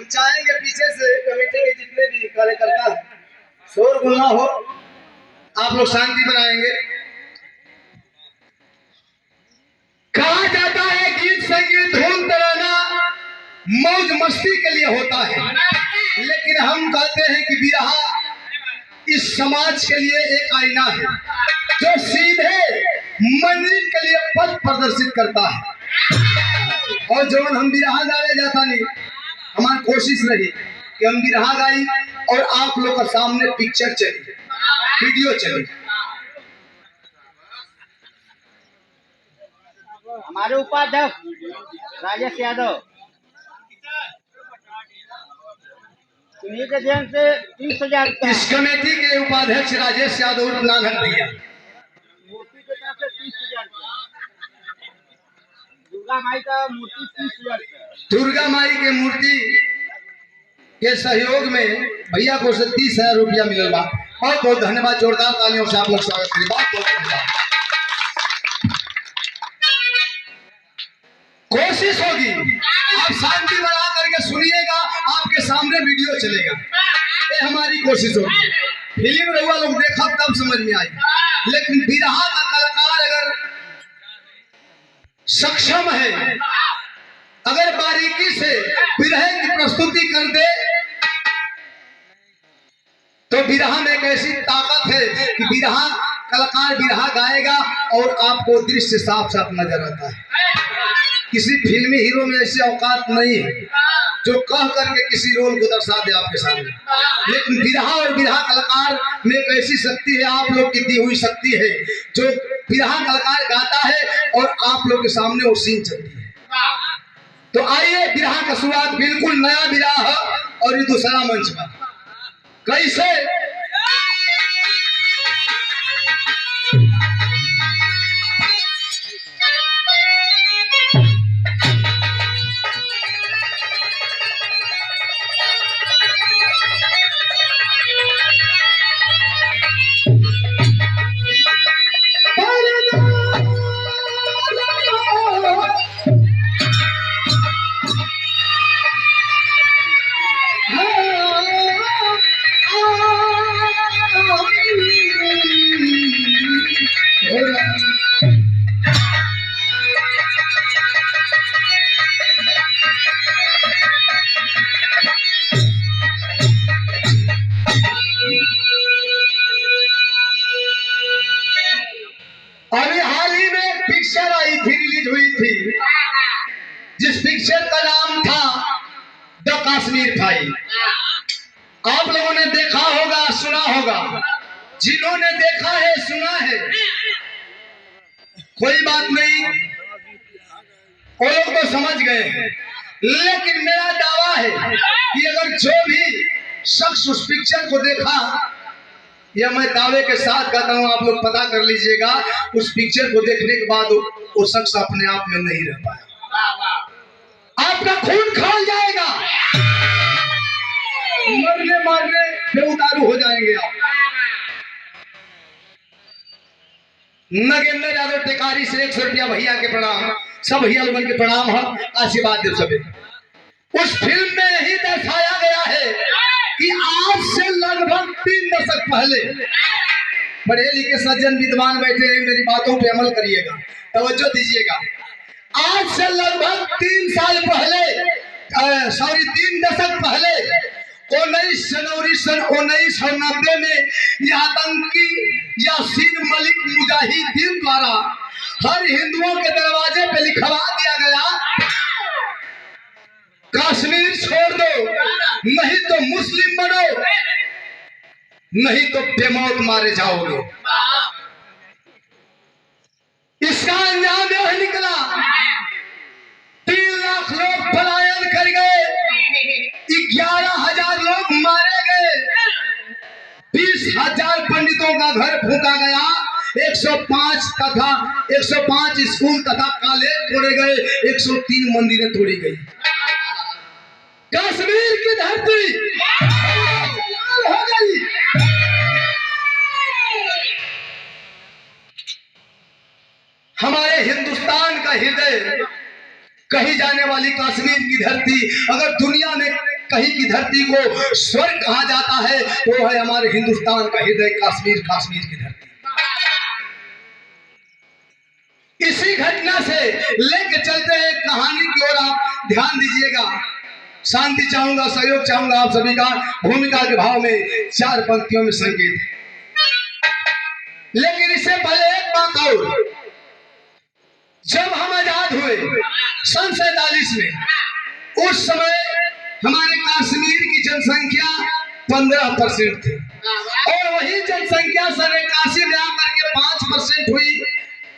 चाहेंगे पीछे से कमेटी के जितने भी कार्यकर्ता शोर गुल्ला हो, आप लोग शांति बनाएंगे। कहा जाता है गीत संगीत धूम तराना मौज मस्ती के लिए होता है, लेकिन हम कहते हैं कि बिरहा इस समाज के लिए एक आईना है जो सीधे मंजिल के लिए पथ प्रदर्शित करता है। और जो हम बिरहा गाने जाता नहीं, हमारी कोशिश रही कि हम बिरहा गाई और आप लोग के सामने पिक्चर चली, वीडियो चली। हमारे उपाध्यक्ष राजेश यादव इन्हीं के ध्यान से 30,000 इस कमेटी के उपाध्यक्ष राजेश यादव नानक भैया मूर्ति के तरफ से 30,000 दुर्गा माई का मूर्ति 30,000 दुर्गा माई के मूर्ति के सहयोग में भैया को 30,000 रुपया मिलल बा। बहुत बहुत धन्यवाद, जोरदार तालियों से आप लोग स्वागत करें। बहुत बहुत धन्यवाद। कोशिश होगी आप शांति बना करके सुनिएगा, आपके सामने वीडियो चलेगा, ये हमारी कोशिश होगी। फिल्म रहुआ लोग देखा तब समझ में आई, लेकिन बिरहा का कलाकार अगर सक्षम है, अगर बारीकी से बिरहे की प्रस्तुति कर दे, तो बिरहा में एक ऐसी ताकत है कि बिरहा कलाकार बिरहा गाएगा और आपको दृश्य साफ साफ नजर आता है। किसी फिल्मी हीरो में ऐसी औकात नहीं है जो कह करके किसी रोल को दर्शा दे आपके सामने, लेकिन बिरहा और बिरहा कलाकार में एक ऐसी शक्ति है, आप लोग की दी हुई शक्ति है, जो बिरहा कलाकार गाता है और आप लोग के सामने वो सीन चलती है। तो आइए, बिरहा का शुरुआत बिल्कुल नया बिरहा है और ये दूसरा मंच का कैसे अभी हाल ही में एक पिक्चर आई थी, रिलीज हुई थी, जिस पिक्चर का नाम था द कश्मीर फाइल। आप लोगों ने देखा होगा, सुना होगा। जिन्होंने देखा है, सुना है, कोई बात नहीं, वो लोग तो समझ गए हैं। लेकिन मेरा दावा है कि अगर जो भी शख्स उस पिक्चर को देखा, या मैं दावे के साथ कहता हूं, आप लोग पता कर लीजिएगा, उस पिक्चर को देखने के बाद वो शख्स अपने आप में नहीं रह पाया। आपका खून खौल जाएगा, मरने मारने पे उतारू हो जाएंगे आप। नगेंद्र यादव टेकारी से 100 रुपया भैया के प्रणाम, सब भैया लोगों के प्रणाम है, आशीर्वाद दे सके। उस फिल्म में यही दर्शाया गया है कि आज से लगभग 3 दशक पहले, पढ़े लिखे सज्जन विद्वान बैठे हैं, मेरी बातों पे अमल करिएगा, तवज्जो दीजिएगा। आज से लगभग 3 साल पहले, 3 दशक पहले, 19 जनवरी सन 1990 में यह आतंकी यासीन मलिक मुजाहिदीन द्वारा हर हिंदुओं के दरवाजे पे लिखवा दिया गया, कश्मीर छोड़ दो, नहीं तो मुस्लिम बनो, नहीं तो बेमौत मारे जाओगे। इसका अंजाम यह निकला, 3 लाख लोग पलायन कर गए, 11,000 लोग मारे गए, 20,000 पंडितों का घर फूंका गया, 105 स्कूल तथा कॉलेज तोड़े गए, 103 मंदिरें तोड़ी गई। कश्मीर की धरती हो गई। हमारे हिंदुस्तान का हृदय कही जाने वाली कश्मीर की धरती अगर दुनिया में कहीं की धरती को स्वर्ग कहा जाता है तो है हमारे हिंदुस्तान का हृदय कश्मीर, कश्मीर की धरती। इसी घटना से लेके चलते हैं कहानी की ओर, आप ध्यान दीजिएगा। शांति चाहूंगा, सहयोग चाहूंगा आप सभी का। भूमिका के भाव में 4 पंक्तियों में संकेत है, लेकिन इससे पहले एक बात और। जब हम आजाद हुए सन 47 में, उस समय हमारे कश्मीर की जनसंख्या 15% थी और वही जनसंख्या सन 81 में आकर के 5% हुई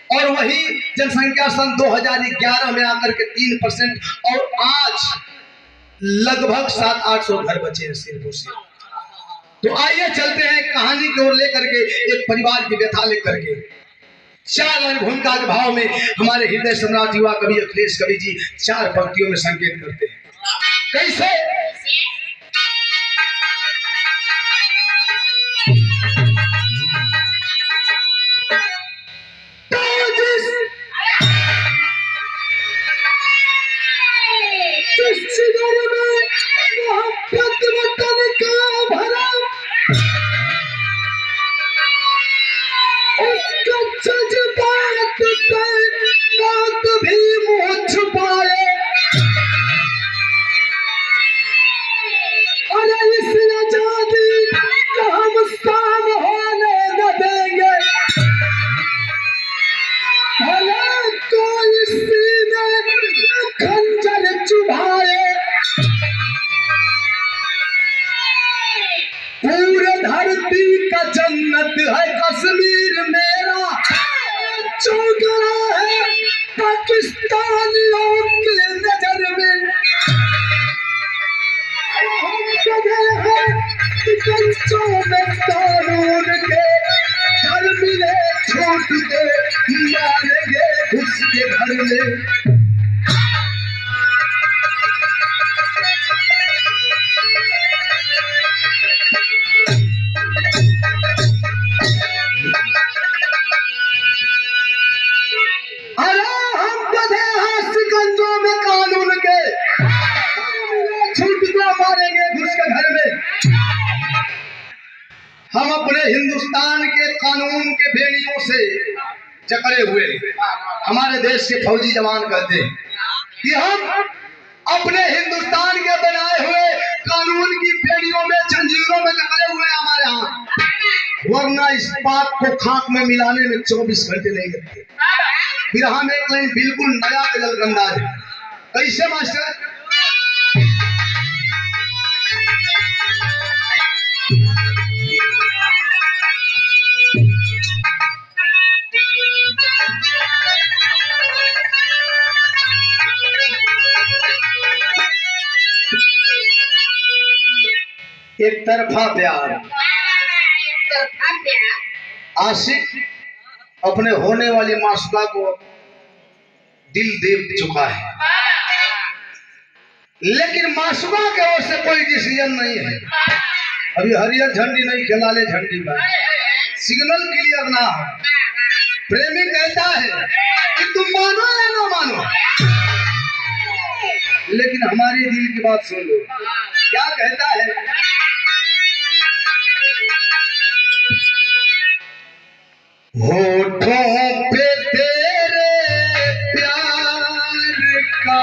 और वही जनसंख्या सन 2011 में आकर के 3% और आज लगभग 700-800 घर बचे हैं सिर्फ उससे। तो आइए चलते हैं कहानी की ओर लेकर के, एक परिवार की व्यथा लेकर के। 4 लाइन भूमिका के भाव में हमारे हृदय सम्राट युवा कवि अखिलेश कवि जी 4 पंक्तियों में संकेत करते हैं। कैसे? पूरे धरती का जन्नत है कश्मीर मेरा, चौकड़ा है पाकिस्तानियों की नजर में। कंचों में कानून के घर मिले छूट के मारेंगे उसके घर में। हम अपने हिंदुस्तान के कानून के बेड़ियों से जकड़े हुए हैं। हमारे देश के फौजी जवान कहते हैं कि हम अपने हिंदुस्तान के बनाए हुए कानून की बेड़ियों में, जंजीरों में जकड़े हुए हमारे यहाँ, वरना इस बात को खाक में मिलाने में 24 घंटे नहीं लगते। फिर हम एक लाइन बिल्कुल नया गजल अंदाज है। कैसे मास्टर? एक तरफा प्यार, आशिक अपने होने वाली मासूका को दिल दे चुका है, लेकिन मासूका के ओर से कोई डिसीजन नहीं है। अभी हरियर झंडी नहीं, खिलाले झंडी पर सिग्नल क्लियर ना हो। प्रेमी कहता है कि तुम मानो या ना मानो, लेकिन हमारी दिल की बात सुन लो। क्या कहता है? होठों पे तेरे प्यार का,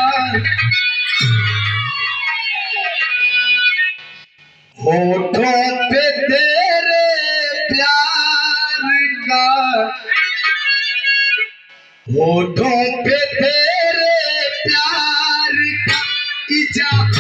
होठों पे तेरे प्यार का, होठों पे तेरे प्यार का इज़हार।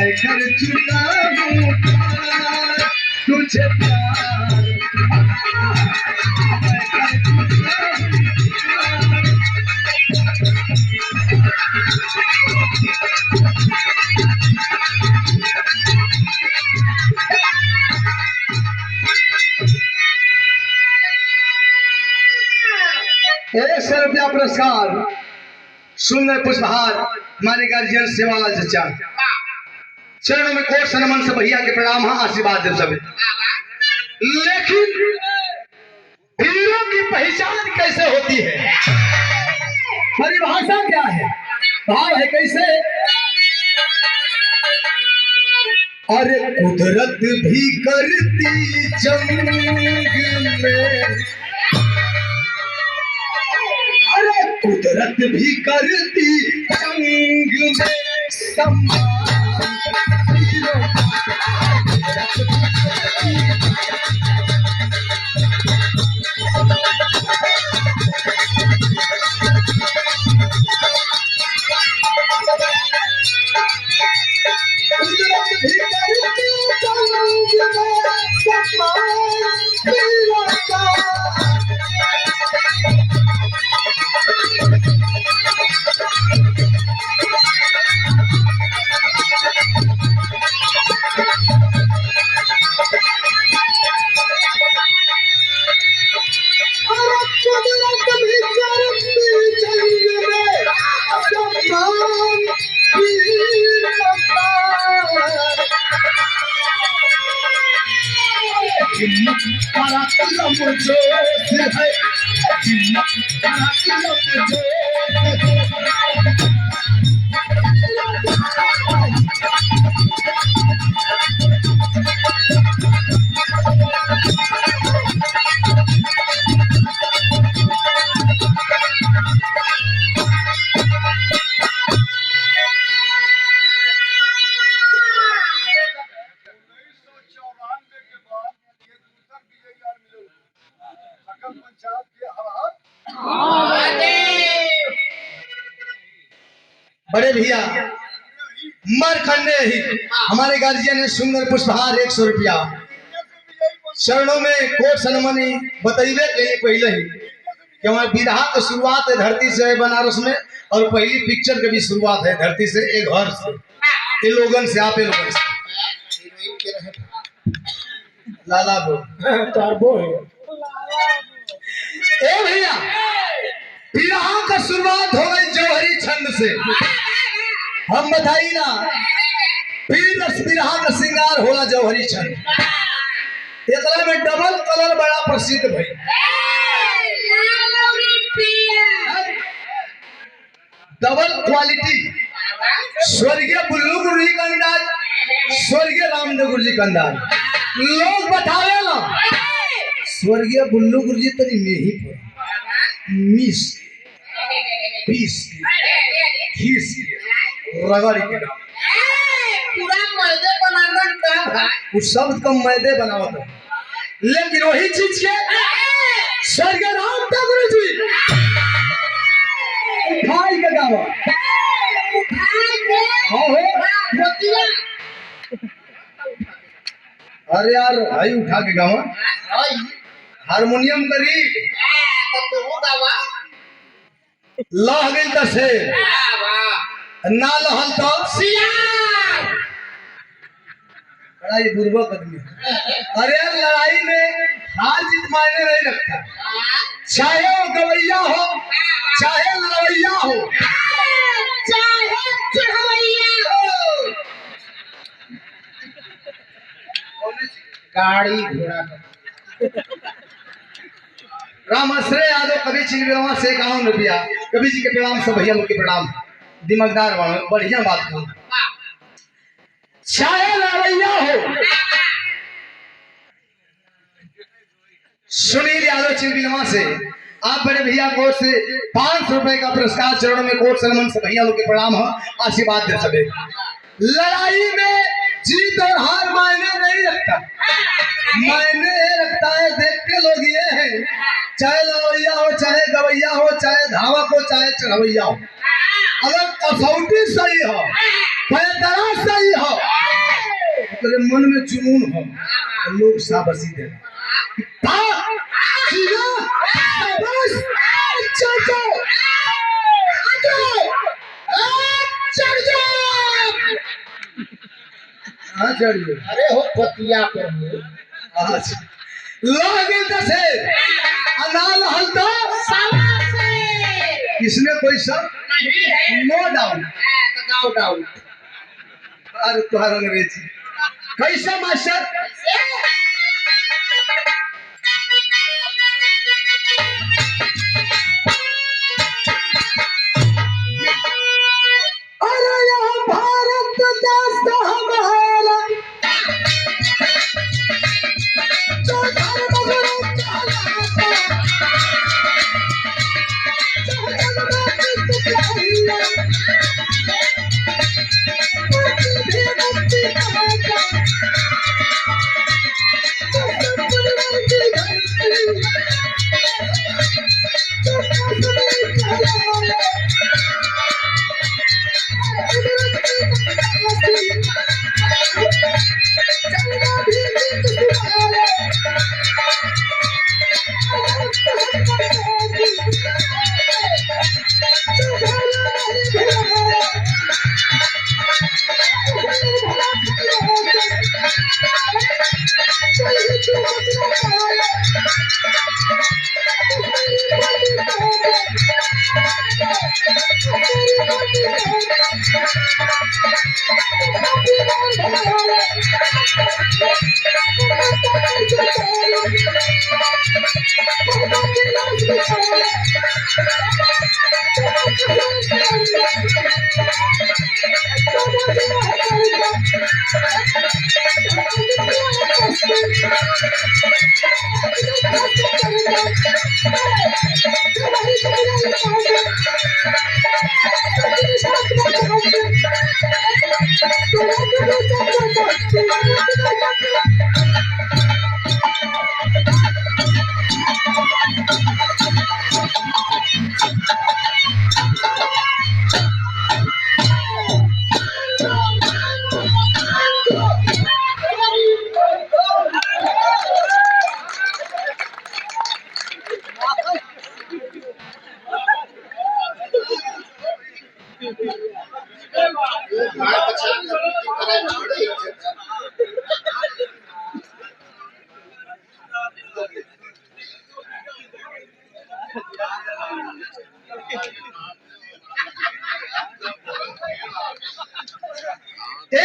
मैं कर चुका हूँ प्यार, तुझे प्यार मैं कर चुका हूँ प्यार। 100 रुपया पुरस्कार सुंदर पुष्पहार हमारे गार्जियन सेवालाल चचा, चरणों में कोट सनमन से भैया के प्रणाम है, आशीर्वाद दे सब। लेकिन हीरो की पहचान कैसे होती है, परिभाषा क्या है, भाव है कैसे? अरे कुदरत भी करती जंग में, अरे कुदरत भी करती जंग में सम्मान हीरो कुदरत भी करती जंग में सम्मान हीरो का। पराक्रम जोश है, पराक्रम जोश है। बड़े भैया मरखंडे ही हमारे गार्जियन है सुंदर पुष्पहार 100 रुपया, चरणों में कोट सनमनी बतैबे के लिए पहले ही कि हमारे विरहा की शुरुआत है धरती से है बनारस में, और पहली पिक्चर की भी शुरुआत है धरती से, एक घर से, ये लोगन से, आप लोगन से। लाला बो ए भैया, विरहा का शुरुआत हो गई जौहरी छंद से। हम बताई ना फिर विरहा का श्रृंगार होला जौहरी छंद, एकरा में डबल कलर बड़ा प्रसिद्ध भाई, डबल क्वालिटी। स्वर्गीय बुल्लू गुरु जी का अंदाज, स्वर्गीय रामदेव गुरु जी का अंदाज। लोग बतावे ना स्वर्गीय बुल्लू गुरु जी तरी में ही मिस पीस घीस रगड़ के पूरा मैदे बनाना का उस शब्द का मैदे बनावत है, लेकिन वही चीज के स्वर्गीय रामदेव गुरु जी उठाई के गावा अरे यार भाई उठा के गावा हारमोनियम करी लह गई तो से ना लहल तो बड़ा ये बुर्बक आदमी। अरे लड़ाई में हार जीत मायने नहीं रखता, चाहे वो गवैया हो चाहे लड़वैया हो चाहे चढ़वैया हो, गाड़ी घोड़ा। रामाश्रय यादव कवि चिलबिलवा से 51 रुपया, कवि जी के प्रणाम सब भैया लोग के प्रणाम, दिमागदार वालों बढ़िया बात करो। चाहे लड़वैया हो, सुनील यादव चिलबिलवा से आप बड़े भैया को से 500 रुपए का पुरस्कार, चरणों में कोट सलमान से भैया लोग के प्रणाम हो, आशीर्वाद दे सबे। लड़ाई में जीत और हार मायने नहीं रखता, मायने रखता है देखते लोग ये है, चाहे लड़वैया हो चाहे गवैया हो चाहे धावक हो चाहे चढ़वैया हो, अगर कसौटी सही हो पैदरा सही हो तेरे मन में जुनून हो लोग शाबाशी दे अरे हो पतिया पर हो। इसमें कोई सब नो डाउट। गाँव डाउन अरे तुम्हारा अंग्रेजी कैसा मास्टर? अरे यहाँ भारत देश तो हमारा जो धर्म गुरु कहलाता, जो जन्म मृत्यु कहला, मुक्ति भी मुक्ति कहता, जो सतगुरु की धरती, जो कश्मीर कहलाता,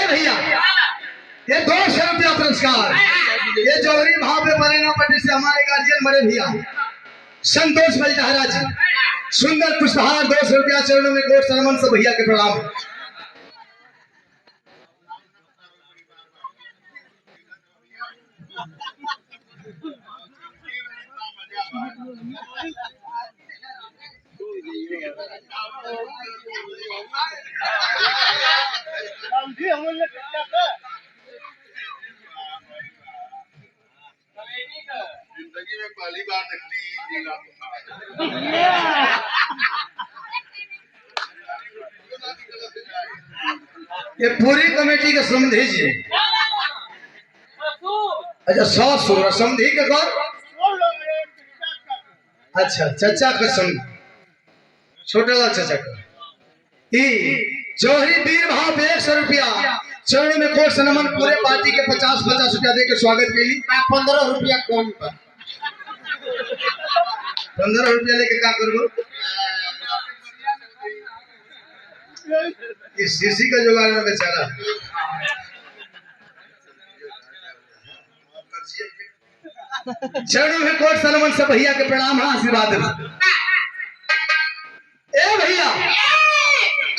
भैया ये 200 रुपया पुरस्कार ये जौहरी भाव पे बने ना पड़ने से हमारे गार्जियन बड़े भैया संतोष बलटहरा जी सुंदर पुष्पहार 200 रुपया चरणों में कोट सनमन सब भैया के प्रणाम। जिंदगी में पहली बार नकली ये पूरी कमेटी के समझी जी। अच्छा 100 समझी के कौन? अच्छा चाचा का समझ छोटा चाचा का जौहरी वीर भाव पे 100 रुपया चरण में कोट सनमन पूरे पार्टी के 50-50 रुपया दे के स्वागत के लिए 15 रुपया कम पर 15 रुपया लेके क्या करोगे? इस सीसी का जुगाड़ में बेचारा चरणों में कोट सनमन सब भैया के प्रणाम है आशीर्वाद है। ए भैया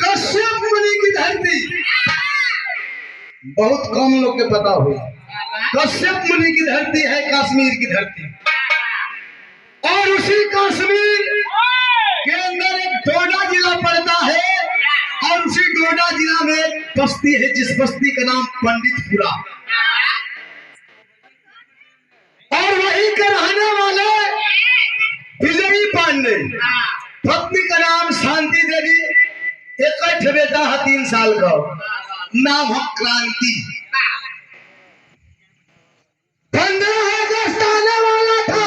कश्यप मुनि की धरती बहुत कम लोग के पता हुई। कश्यप मुनि की धरती है कश्मीर की धरती और उसी कश्मीर के अंदर एक डोडा जिला पड़ता है और उसी डोडा जिला में बस्ती है जिस बस्ती का नाम पंडितपुरा और वहीं के रहने वाले विजयी पांडे पत्नी का नाम शांति देवी एक बेटा है 3 साल का नाम है क्रांति 15 अगस्त आने वाला था।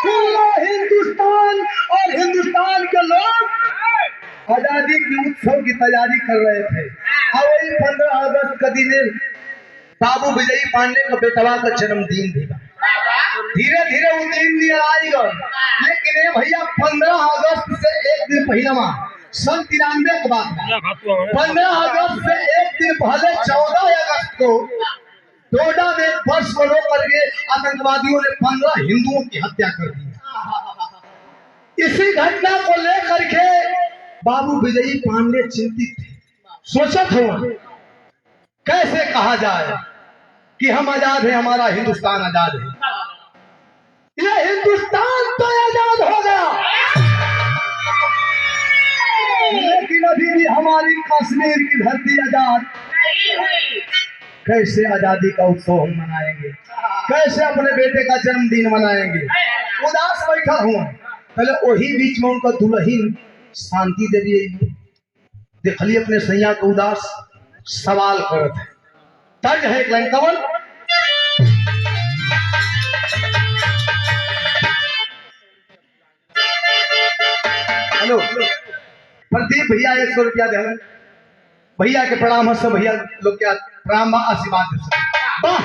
पूरा हिंदुस्तान और हिंदुस्तान के लोग आजादी की उत्सव की तैयारी कर रहे थे। और वही 15 अगस्त का दिन बाबू विजयी पांडे का बेटवा का जन्मदिन था। धीरे धीरे वो दिन नियर आएगा, लेकिन ये भैया 15 अगस्त से एक दिन पहले सन 93 के बाद 15 अगस्त से एक दिन पहले 14 अगस्त को डोडा में बस को रोक करके आतंकवादियों ने 15 हिंदुओं की हत्या कर दी। इसी घटना को लेकर के बाबू विजयी पांडे चिंतित थे। सोचत हो कैसे कहा जाए कि हम आजाद हैं, हमारा हिंदुस्तान आजाद है। ये हिंदुस्तान तो आजाद हो गया, लेकिन अभी भी हमारी कश्मीर की धरती आजाद नहीं हुई। कैसे आजादी का उत्सव हम मनाएंगे, कैसे अपने बेटे का जन्मदिन मनाएंगे। उदास बैठा हुआ, पहले वही बीच में उनका दुल्हन शांति देवी देखली अपने सैया को उदास सवाल करत है। तर्ज है एक लाइन कवन, हेलो प्रदीप भैया 100 रुपया दे भैया के प्रणाम है। सब भैया लोग क्या प्रणाम आशीर्वाद दे। वाह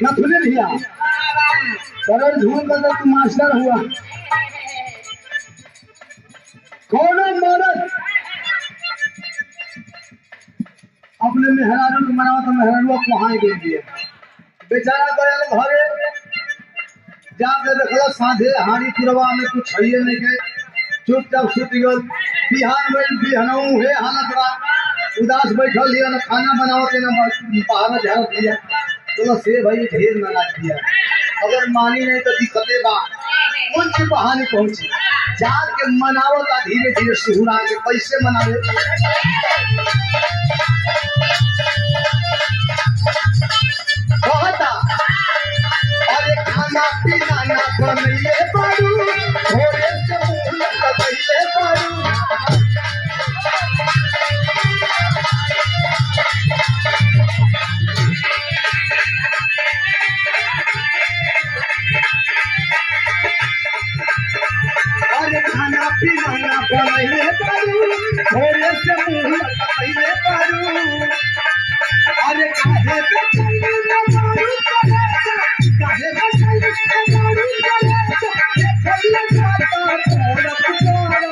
ना सुने भैया करोड़ झूम कर तू मास्टर हुआ। कौन मरद अपने मेहरारू को मनावा तो मेहरारू को वहां दे दिया। बेचारा गया घरे जाके देखला साझे हाड़ी पुरवा में कुछ है नहीं के चुपचाप सुत गल। बिहान में बिहनऊ है हालत बा उदास बैठल लिया ना खाना बनाओ के ना बाहर झाड़ दिया। तो से भाई ढेर नाराज दिया, अगर मानी नहीं तो दिक्कते बा। कुछ बहाने पहुंची जाके मनावो का धीरे धीरे सुहुरा के कैसे मनावे। कहता अरे खाना पीना ना बनइले बारू, भोरे से मुंह लगइले बारू। अरे खाना पीना ना बनइले बारू, भोरे से मुंह लगइले बारू। अरे काहे के चली ना मारू काहे के चली ना मारू ये चली जाता तोरा पुकारो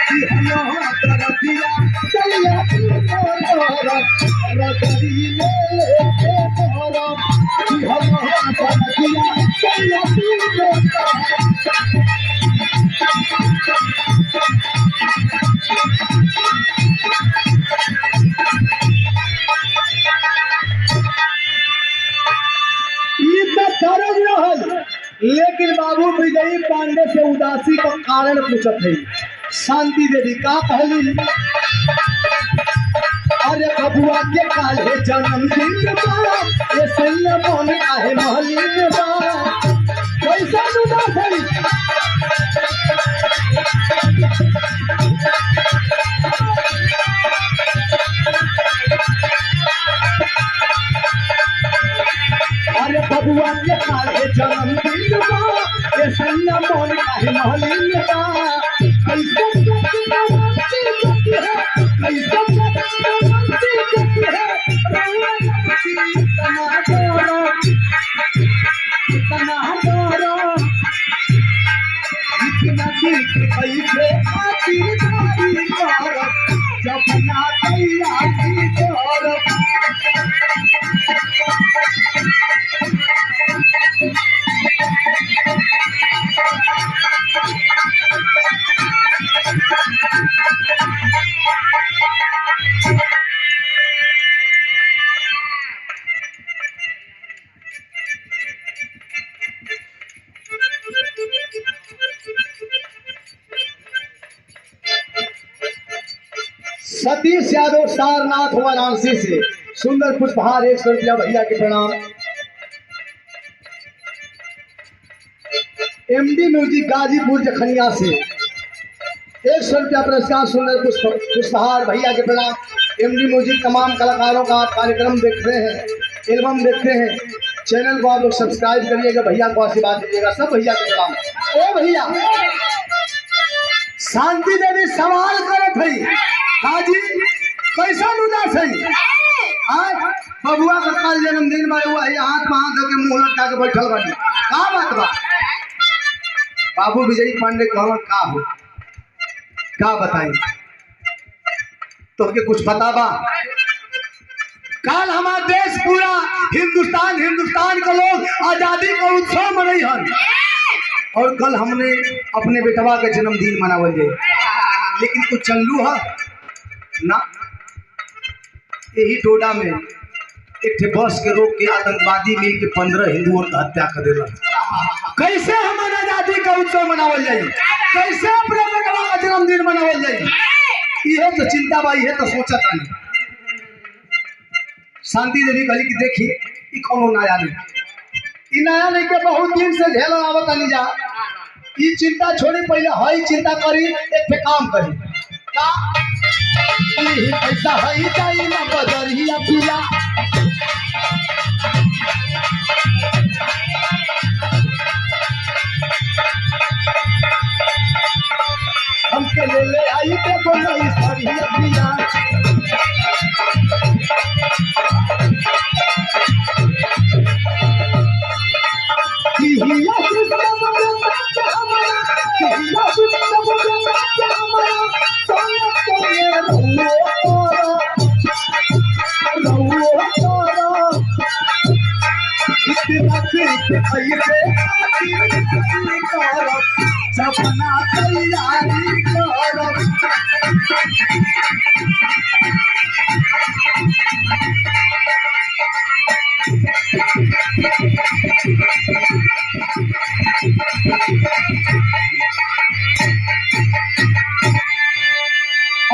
कि हम कर दिया चलिया तोरा रगड़ी ले तोरा कि हम कर दिया चलिया तोरा। लेकिन बाबू विजयी पांडे से उदासी का कारण पूछत है। शांति देवी का कहली अरे बबुआ के काले जन्मदिन बा ये सैया मन काहे महलिन बा कैसा उदास है। अरे बबुआ के काले जन्मदिन बा ये सैया मन काहे महलिन बा कैसे सतीश यादव सारनाथ वाराणसी से सुंदर पुष्पहार 100 रुपया भैया के प्रणाम। एमडी म्यूजिक गाजीपुर जखनिया से 100 रुपया पुरस्कार सुंदर पुष्पहार भैया के प्रणाम। एमडी म्यूजिक तमाम कलाकारों का आप कार्यक्रम देखते हैं, एल्बम देखते हैं, चैनल को आप लोग सब्सक्राइब करिएगा, भैया को आशीर्वाद दीजिएगा। सब भैया के प्रणाम। ओ भैया शांति देवी सवाल करत हई हाजी कैसा उदास है आज बबुआ का कल जन्मदिन में हुआ है, हाथ में हाथ धोके मुंह लटका के बैठल बानी, का बात बा? बाबू विजयी पांडे कहवा का हो, का बताई तो के कुछ पता बा? कल हमारा देश पूरा हिंदुस्तान के लोग आजादी का उत्सव मनई हन, और कल हमने अपने बेटवा के जन्मदिन मनावल जाए, लेकिन कुछ चलू है ना। यही टोडा में एक ठे बस के रोक के आतंकवादी मिल के 15 हिंदुओं की हत्या कर दिला। कैसे हमारे आजादी का उत्सव मनावल जाए, कैसे अपने बेटवा का जन्मदिन मनावल जाए, ये तो चिंता बा, ये तो सोचत नहीं। शांति देवी कहली कि देखी ई कोनो नया नहीं, ई नया नहीं के बहुत दिन से झेल आवत नहीं जा। ई चिंता छोड़ी, पहले हई चिंता करी, एक पे काम करी का पैसा हई जाई ना बदरिया पिया। हमके ले आई के बोलाई सरिया पिया। सपना तैयारी करो।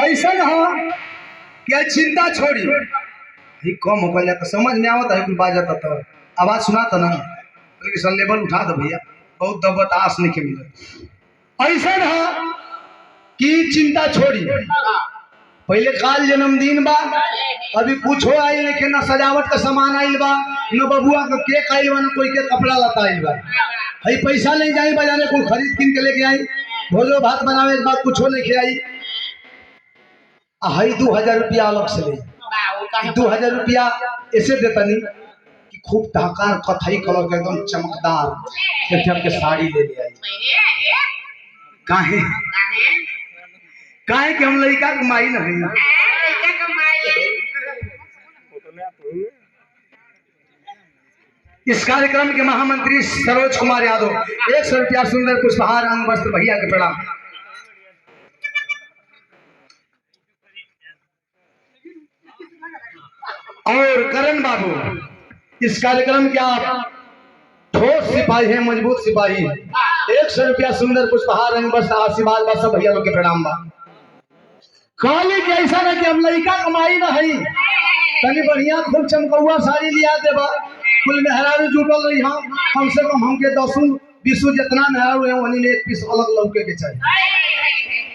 ऐसा हो क्या चिंता छोड़ी कम हो गया तो समझ में आवत है, कुछ बात जाता तो आवाज सुनाता ना, लेकिन लेवल उठा दो भैया, बहुत दबत आस नहीं के मिले। ऐसा हो कि चिंता छोड़ी, पहले काल जन्मदिन बा, अभी कुछ हो आई नहीं, ना सजावट का सामान आइल बा, न बबुआ का केक आइल बा, न कोई के कपड़ा लता आइल बा। हई पैसा नहीं जाई बाजारे, कोई खरीद किन के लेके आई, भोजो भात बनावे के बाद कुछ हो लेके आई। हई 2000 रुपया अलग से ले, 2000 रुपया ऐसे देता नहीं कि खूब ढाकार कथई कलर का एकदम चमकदार के साड़ी ले ले आई। काहे काहे कि हम लड़का के माई नहीं। इस कार्यक्रम के महामंत्री सरोज कुमार यादव 100 रुपया सुंदर पुष्पहार अंग वस्त्र भैया के प्रणाम। और करण बाबू इस कार्यक्रम के आप ठोस सिपाही हैं, मजबूत सिपाही हैं, 100 रुपया सुंदर पुष्पहार अंग वस्त्र आशीर्वाद बा, सब भैया लोग के प्रणाम बा। कहली कि ऐसा ना कि हम लड़का कमाई ना है, तनी बढ़िया खूब चमकौआ साड़ी लिया देबा, कुल मेहरारू जुटल रही, हाँ कम से कम हमके 10-20 जितना मेहरारू है वही में एक पीस अलग लौके के चाहिए।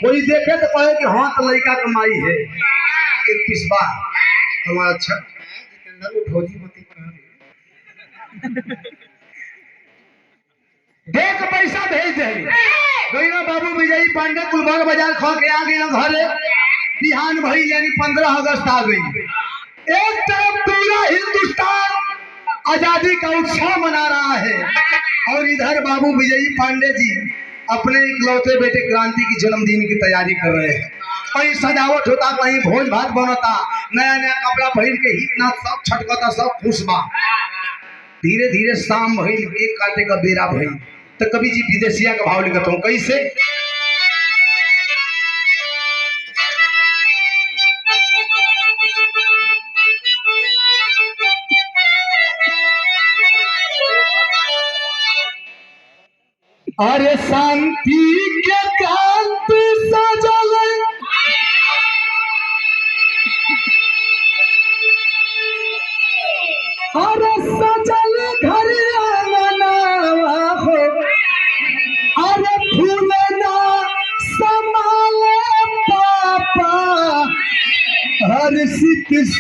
कोई देखे तो कहे कि हाँ तो लड़का कमाई है, एक पीस बा हमारा। अच्छा देख पैसा भेज दे बाबू विजयी पांडे कुलबाग बाजार खो के आ गए घरे, बिहान भई यानी 15 अगस्त आ गई। एक तरफ पूरा हिंदुस्तान आजादी का उत्सव मना रहा है, और इधर बाबू विजयी पांडे जी अपने इकलौते बेटे क्रांति की जन्मदिन की तैयारी कर रहे हैं। कहीं सजावट होता, कहीं भोज भात बनता, नया नया कपड़ा पहन के हितना सब छटकता, सब खुश बा। धीरे धीरे शाम भइल, केक काटे का बेरा भइल, तो कभी जी विदेशिया का भाव लिखता हूँ कैसे। अरे शांति के क्रांति सजल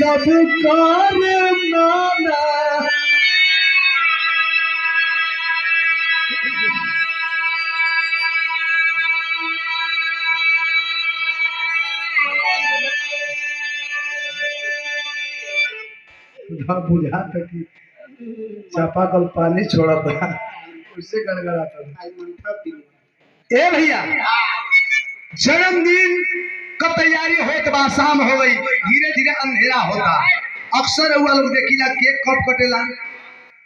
सब कार नाना बुझा था कि चापाकल पानी छोड़ा था उससे गड़गड़ाता था। ए भैया जन्मदिन का तैयारी होत बा, शाम हो गई, धीरे धीरे अंधेरा होता। अक्सर हुआ लोग देखिला केक कब कटेला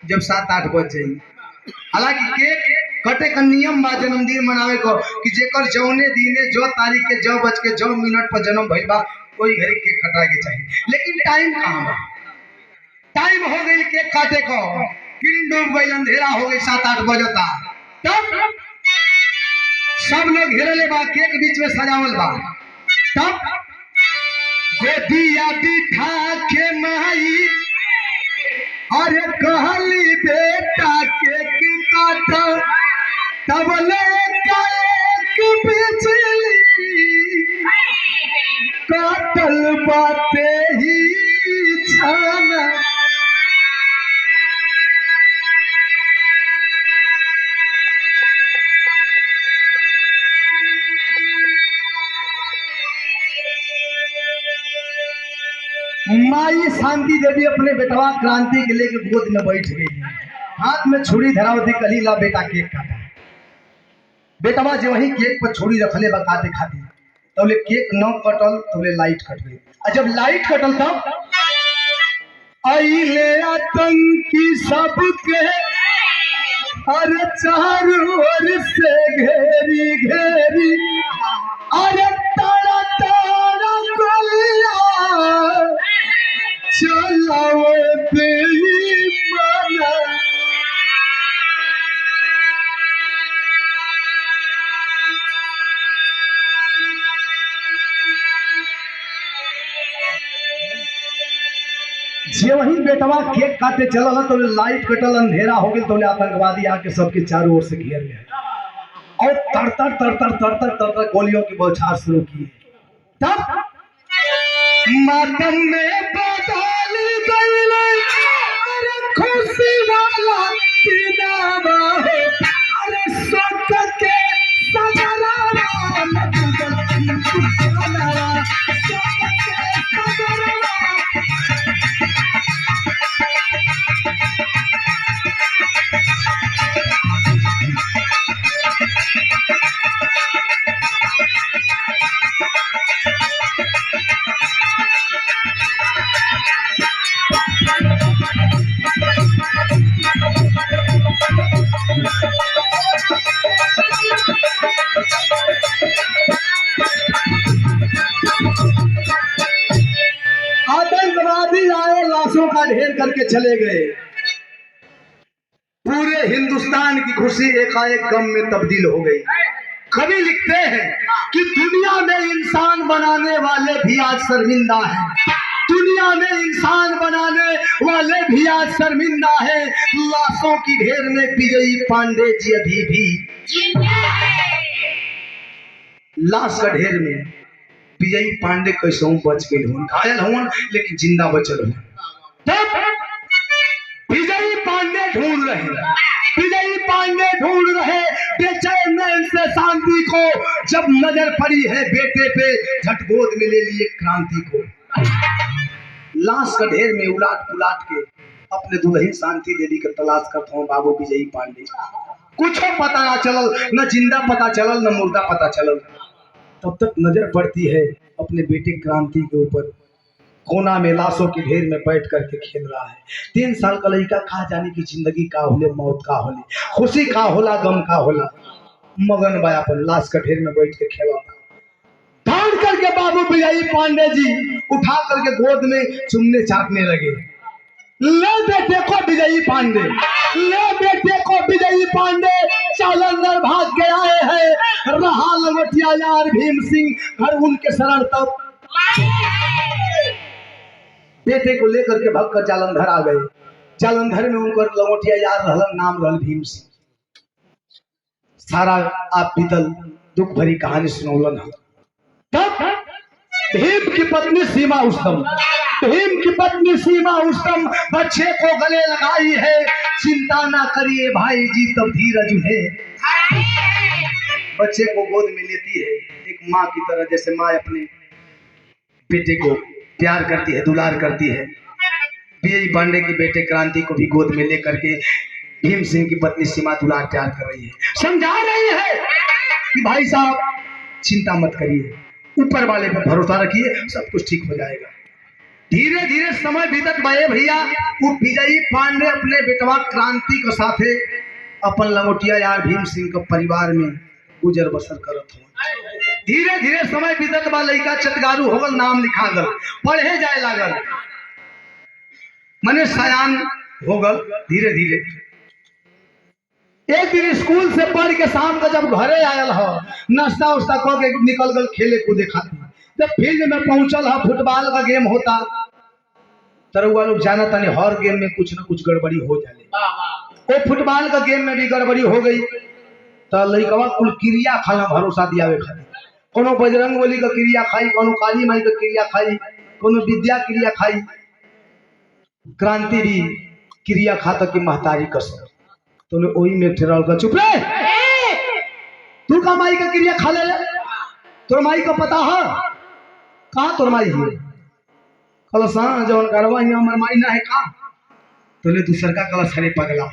जब 7-8 बज जाई। हालांकि केक कटे का नियम बा जन्मदिन मनावे को कि जेकर जौने दिने जो तारीख के जो बज के जो मिनट पर जन्म भइल बा कोई घड़ी केक कटा के चाहिए। लेकिन टाइम कहाँ बा, टाइम हो गई केक काटे को, किरण डूब गई, अंधेरा हो गई, 7-8 बजता। तब सब लोग घेरले बा, केक बीच में सजावल बा। तब गोदिया बिठा के माई अरे कहली बेटा केक काट, तब लेके एक बिजली काटल बाते ही छाना। माई शांति देवी अपने बेटवा क्रांति के लेके गोद में बैठ गई, हाथ में छुरी धरावती, कली ला बेटा केक काटा। बेटवा जो वही केक पर छुरी रखले बा काटे खाती, तो ले केक न कटल तो ले लाइट कट गई। और जब लाइट कटल तब आइले आतंकी सबके अरे चारों ओर से घेरी घेरी अरे तारा तारा गोलियां चलावते ही माना। जे वही बेटवा केक काटे चलल तो लाइट कटल, अंधेरा हो गई, तो आतंकवादी आके सबके चारों ओर से घेर लिया और तरतर तरतर तरतर तरतर गोलियों की बौछार शुरू की। तब मातम में बदल गई अरे खुशी वाला दिनावा हो, अरे शोक के सजनावा आतंकवादी आए, लाशों का ढेर करके चले गए। पूरे हिंदुस्तान की खुशी एकाएक गम में तब्दील हो गई। कवि लिखते हैं कि दुनिया में इंसान बनाने वाले भी आज शर्मिंदा हैं, दुनिया में इंसान बनाने वाले भी आज शर्मिंदा है। लाशों की ढेर में विजयी पांडे जी अभी भी लाश का ढेर में विजयी पांडे कैसे बच गए हों, घायल हों लेकिन जिंदा बचल हों। विजयी पांडे ढूंढ रहे, विजयी पांडे ढूंढ रहे बेचैन से शांति को। जब नजर पड़ी है बेटे पे झट गोद में ले लिए क्रांति को। लाश का ढेर में उलाट पुलाट के अपने दुल्हन शांति देवी का तलाश करता हूँ बाबू विजयी पांडे। कुछ पता ना चलल, न जिंदा पता चलल न मुर्दा पता चलल। तब तक नजर पड़ती है अपने बेटे क्रांति के ऊपर, कोना में लाशों के ढेर में बैठ करके खेल रहा है। 3 साल का लड़का कहा जाने की जिंदगी का होले, मौत का होले, खुशी का होला, गम का होला। मगन बाया पर लाश का ढेर में बैठ के खेला। दौड़ करके बाबू विजयी पांडे जी उठा करके गोद में चुमने चाटने लगे। ले बेटे को विजयी पांडे, ले बेटे को विजयी पांडे, जालंधर भाग के आए हैं। रहा लंगोटिया यार भीम सिंह घर उनके शरण। तब बेटे को लेकर के भाग कर जालंधर आ गए। जालंधर में उनकर लंगोटिया यार रहलन, नाम रहल भीम सिंह। सारा आप बीतल दुख भरी कहानी सुनौलन। तब भीम की पत्नी सीमा उस्तम, भीम की पत्नी सीमा उस्तम बच्चे को गले लगाई है। चिंता ना करिए भाई जी, तब धीरज है। बच्चे को गोद में लेती है एक माँ की तरह, जैसे माँ अपने बेटे को प्यार करती है, दुलार करती है। विजय पांडे के बेटे क्रांति को भी गोद में लेकर के भीम सिंह की पत्नी सीमा दुलार प्यार कर रही है, समझा रही है कि भाई साहब चिंता मत करिए, ऊपर वाले पर भरोसा रखिए, सब कुछ ठीक हो जाएगा। धीरे धीरे समय बीतत गए भैया। वो विजयी पांडे अपने बेटवा क्रांति के साथे अपन लंगोटिया यार भीम सिंह के परिवार में गुजर बसर करत हो। धीरे धीरे समय बीतत बा, लड़का चटगारू हो गल, नाम लिखा गल, पढ़े जाए लागल, मने सयान हो गल। धीरे धीरे एक दिन स्कूल से पढ़ के शाम को जब घरे आयल हो, नाश्ता उस्ता कर के निकल गल खेले कूदे खातिर। जब फील्ड में पहुंचल है, फुटबॉल का गेम होता, तरुआ लोग जाना तानी हर गेम में कुछ ना कुछ गड़बड़ी हो जाले। वो फुटबॉल का गेम में भी गड़बड़ी हो गई तो लड़कवा कुल क्रिया खाना भरोसा दियावे खाली। कोनो बजरंग बली का क्रिया खाई, कोनो काली माई का क्रिया खाई, कोनो विद्या क्रिया खाई। क्रांति भी क्रिया खाता की महतारी कसम, तो वही में ठहरा होगा। चुप रे, तू का माई का क्रिया खा ले, तोर माई का पता है कहाँ तोर माई है? कलसा जवन करवा ही हमर माई ना है का? तोले दूसर का कलश हरे पगला,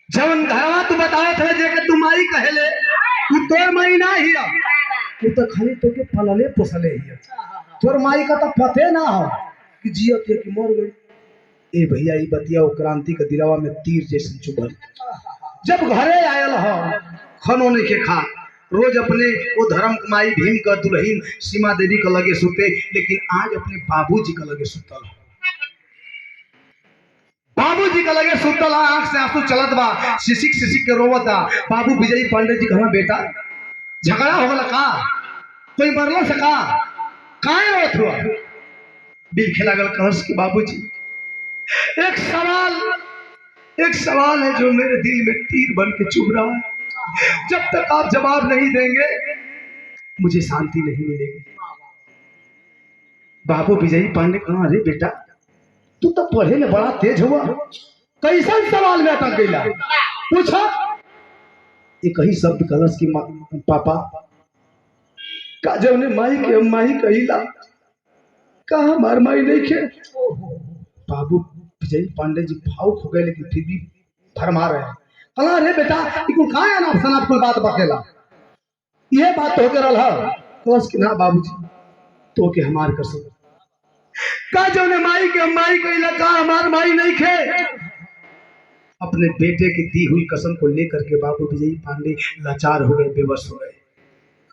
जवन घरवा तू बताए थे जेके तू माई कहेले, तू तोर माई ना हिया, तू तो खाली तो के पलले पोसले हिया। तोर माई का तो पते ना हो कि जियत है कि मर गई। ए भैया ये बतिया वो क्रांति के दिलावा में तीर जैसे चुभल। जब घरे आयल हो खानो नहीं के खा, रोज अपने वो धर्म कमाई भीम का दुल्हन सीमा देवी का लगे सुते, लेकिन आज अपने बाबूजी का लगे सुतल। बाबूजी का लगे सुतल, आंख से आंसू चलत बा, सिसिक सिसिक के रोवता। बाबू विजयी पांडे जी कहा बेटा झगड़ा हो गला का? कोई मरला सका? काहे रोत हुआ? बिल खेला गल कहस कि बाबूजी एक सवाल है जो मेरे दिल में तीर बन के चुभ रहा है। जब तक आप जवाब नहीं देंगे मुझे शांति नहीं मिलेगी। बाबू विजयी पांडे कहा अरे बेटा तू तो पढ़े में बड़ा तेज हुआ, कैसा सवाल में अटक गईला? पूछा। एक ही शब्द कलश की पापा का जब ने माई के माई कहिला का हमार माई नहीं खे। बाबू विजयी पांडे जी भावुक हो गए, लेकिन फिर भी फरमा रहे हैं। कहा अरे बेटा इको कहाँ है ना सनात कोई बात बकेला, ये बात तो के रहा कलश की ना बाबूजी तो के हमार कसम का जो ने माई के माई कहिला का हमार माई नहीं खे। अपने बेटे की दी हुई कसम को लेकर के बाबू विजयी पांडे लाचार हो गए, बेबस हो गए।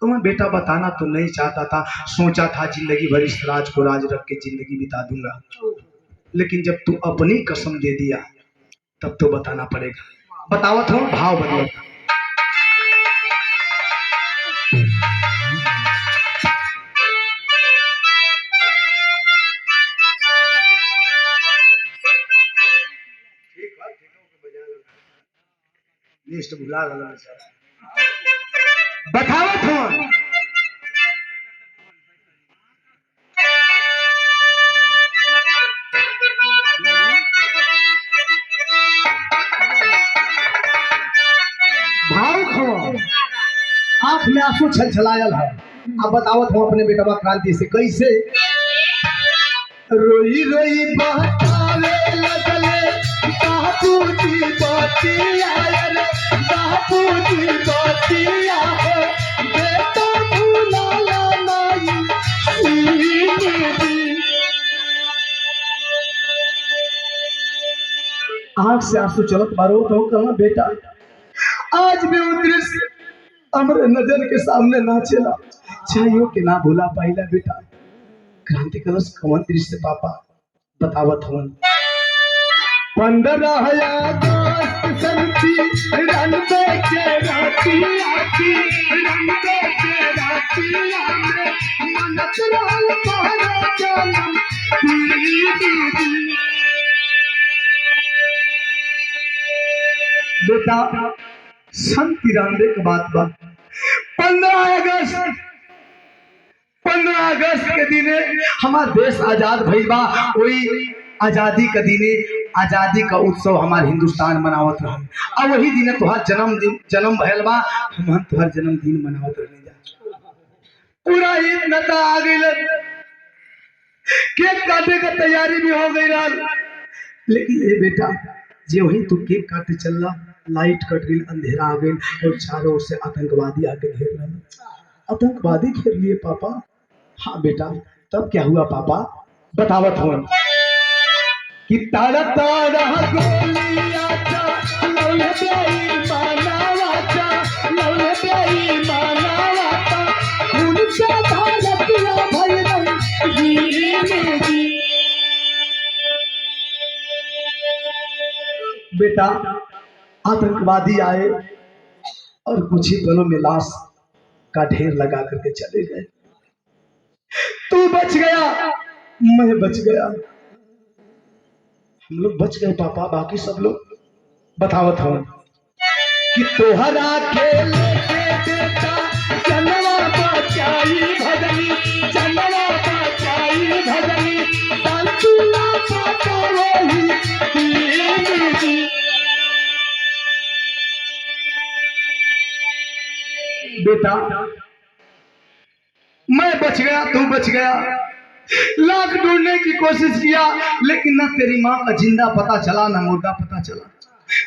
कहा बेटा बताना तो नहीं चाहता था, सोचा था जिंदगी भर इस राज को राज रख के जिंदगी बिता दूंगा, लेकिन जब तू अपनी कसम दे दिया तब तो बताना पड़ेगा। बतावत हूँ भाव बदल। लिस्ट भुला गया, बतावत हूँ। आंख में आंसू छलछलायल है। अब बतावत हूँ अपने बेटवा क्रांति से कैसे। रोई रोई बहकावे लगले बापूजी बतिया रे, बापूजी बतिया है बेटा भुलाला नहीं। आंख से आंसू चलत बारो तो कहा बेटा आज भी वो दृश्य हमारे नजर के सामने ना चला, चाहिए कि ना भूला पाइला बेटा। क्रांति कलश कौन दृश्य पापा बतावत हूँ। 15 अगस्त सनती रंगो के रातिया की, रंगो के रातिया में मनत रहल तोहरा जन्म बेटा। सन 93 के बात बा। 15 अगस्त 15 अगस्त के दिने हमार देश आजाद भइल बा। वही आजादी के दिने आजादी का उत्सव हमार हिंदुस्तान मनावत रहल। और वही दिने तुहार जन्म भइल बा, हम तुहार जन्मदिन मनावत रहले जा। पूरा ईद नता आ गइल, केक काटे का तैयारी भी हो गई रहल। लेकिन ए बेटा जे वही तू केक काटे चलला, लाइट कट गई, अंधेरा आ गई और चारों ओर से आतंकवादी आके घेर रहे। आतंकवादी घेर लिए पापा? हाँ बेटा। तब क्या हुआ पापा? बतावत हो कि तारा तारा गोलियां चा लौले बेईमाना वाचा, लौले बेईमाना वाचा, उनसे भारतिया भैरव जी। बेटा आतंकवादी आए और कुछ ही पलों में लाश का ढेर लगा करके चले गए। तू बच गया, मैं बच गया, हम लोग बच गए पापा। बाकी सब लोग बतावत हो कि तोहरा खेले के बेटा चलवा बचाई भगनी, चलवा बचाई भगनी, संतुला पापा वही बेटा। मैं बच गया, तू बच गया। लाख ढूंढने की कोशिश किया लेकिन ना तेरी माँ का जिंदा पता चला ना मुर्दा पता चला।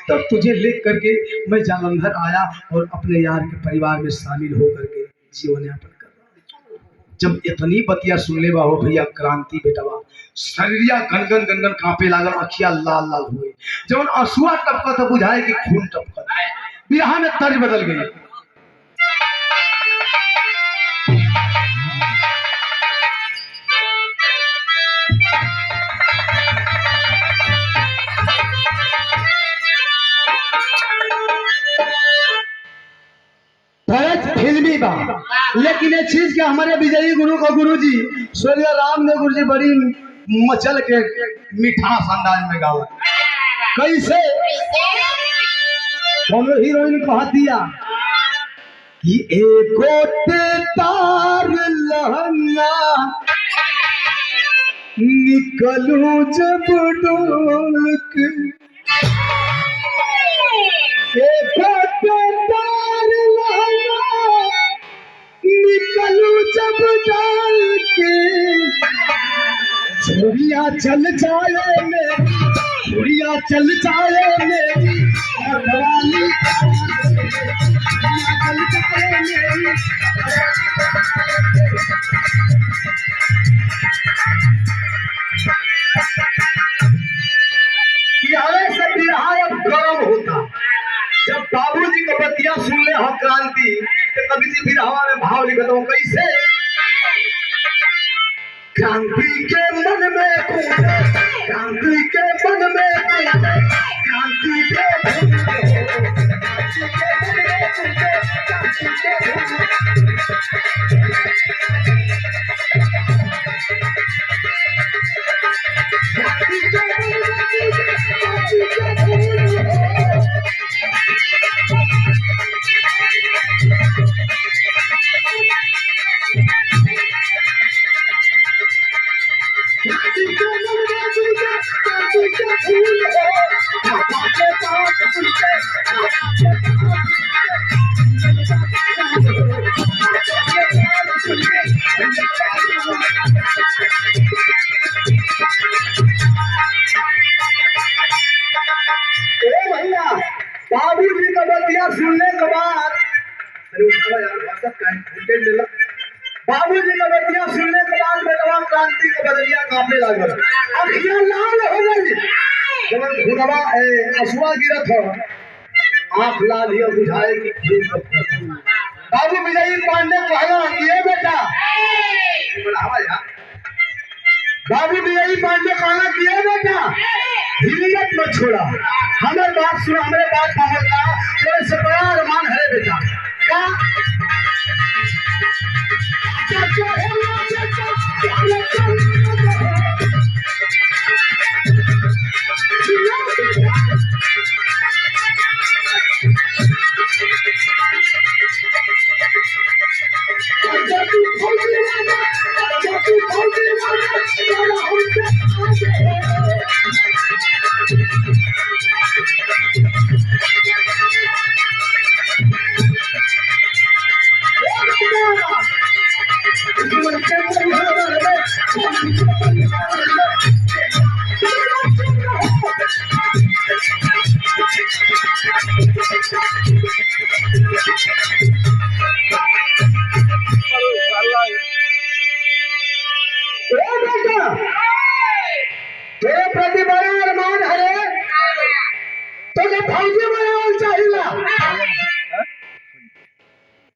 तब तुझे लेख करके मैं जालंधर आया और अपने यार के परिवार में शामिल होकर के जीवन यापन कर रहा। जब इतनी बतिया सुन ले हो भैया क्रांति बेटवा, शरीरिया गनगन गनगन कांपे लागल, अखिया लाल लाल हुए। जब आंसुआ टपका तो बुझाए कि खून टपका। बिरहा में तर्ज बदल गई। फिल्मी बा लेकिन ये चीज के हमारे विजयी गुरु का गुरु जी स्वर्गीय रामदेव गुरु जी बड़ी मचल के मिठास अंदाज में गावा। कैसे? कोनो हीरोइन कह दिया कि एको तार लहंगा निकलू जब डोल के, एको तार लहंगा निकलू जब डाल के, छुड़िया चल जाए मेरी, छुड़िया चल जाए मेरी, वाली चल जाए मेरी। से बिरहा अब गरम होता। जब बाबूजी का बतिया सुन ले हो क्रांति तो कभी जी बिरहा में भाव लिखता हूँ। कैसे? क्रांति के मन में कूदे, क्रांति के मन में कूदे, क्रांति के मन में कूदे, क्रांति के मन बाबूजी का बतिया सुनने के बाद बाबूजी का बतिया सुनने के बाद बेटवा क्रांति का बदलिया कांपने लगा, अखियां लाल हो गई। जब खुदवा असुआ गिरत हो आंख लाल ही बुझाए कि बाबू विजयी पांडे कहला ये बेटा बाबू विजयी पांडे कहला कि ये बेटा हिम्मत मत छोड़ा, हमारे बात सुना, हमारे बात समझना, तेरे से बड़ा अरमान है बेटा। क्या बेटा तेरे प्रति बड़ा अरमान है तुझे फौजी बनाना चाहिए।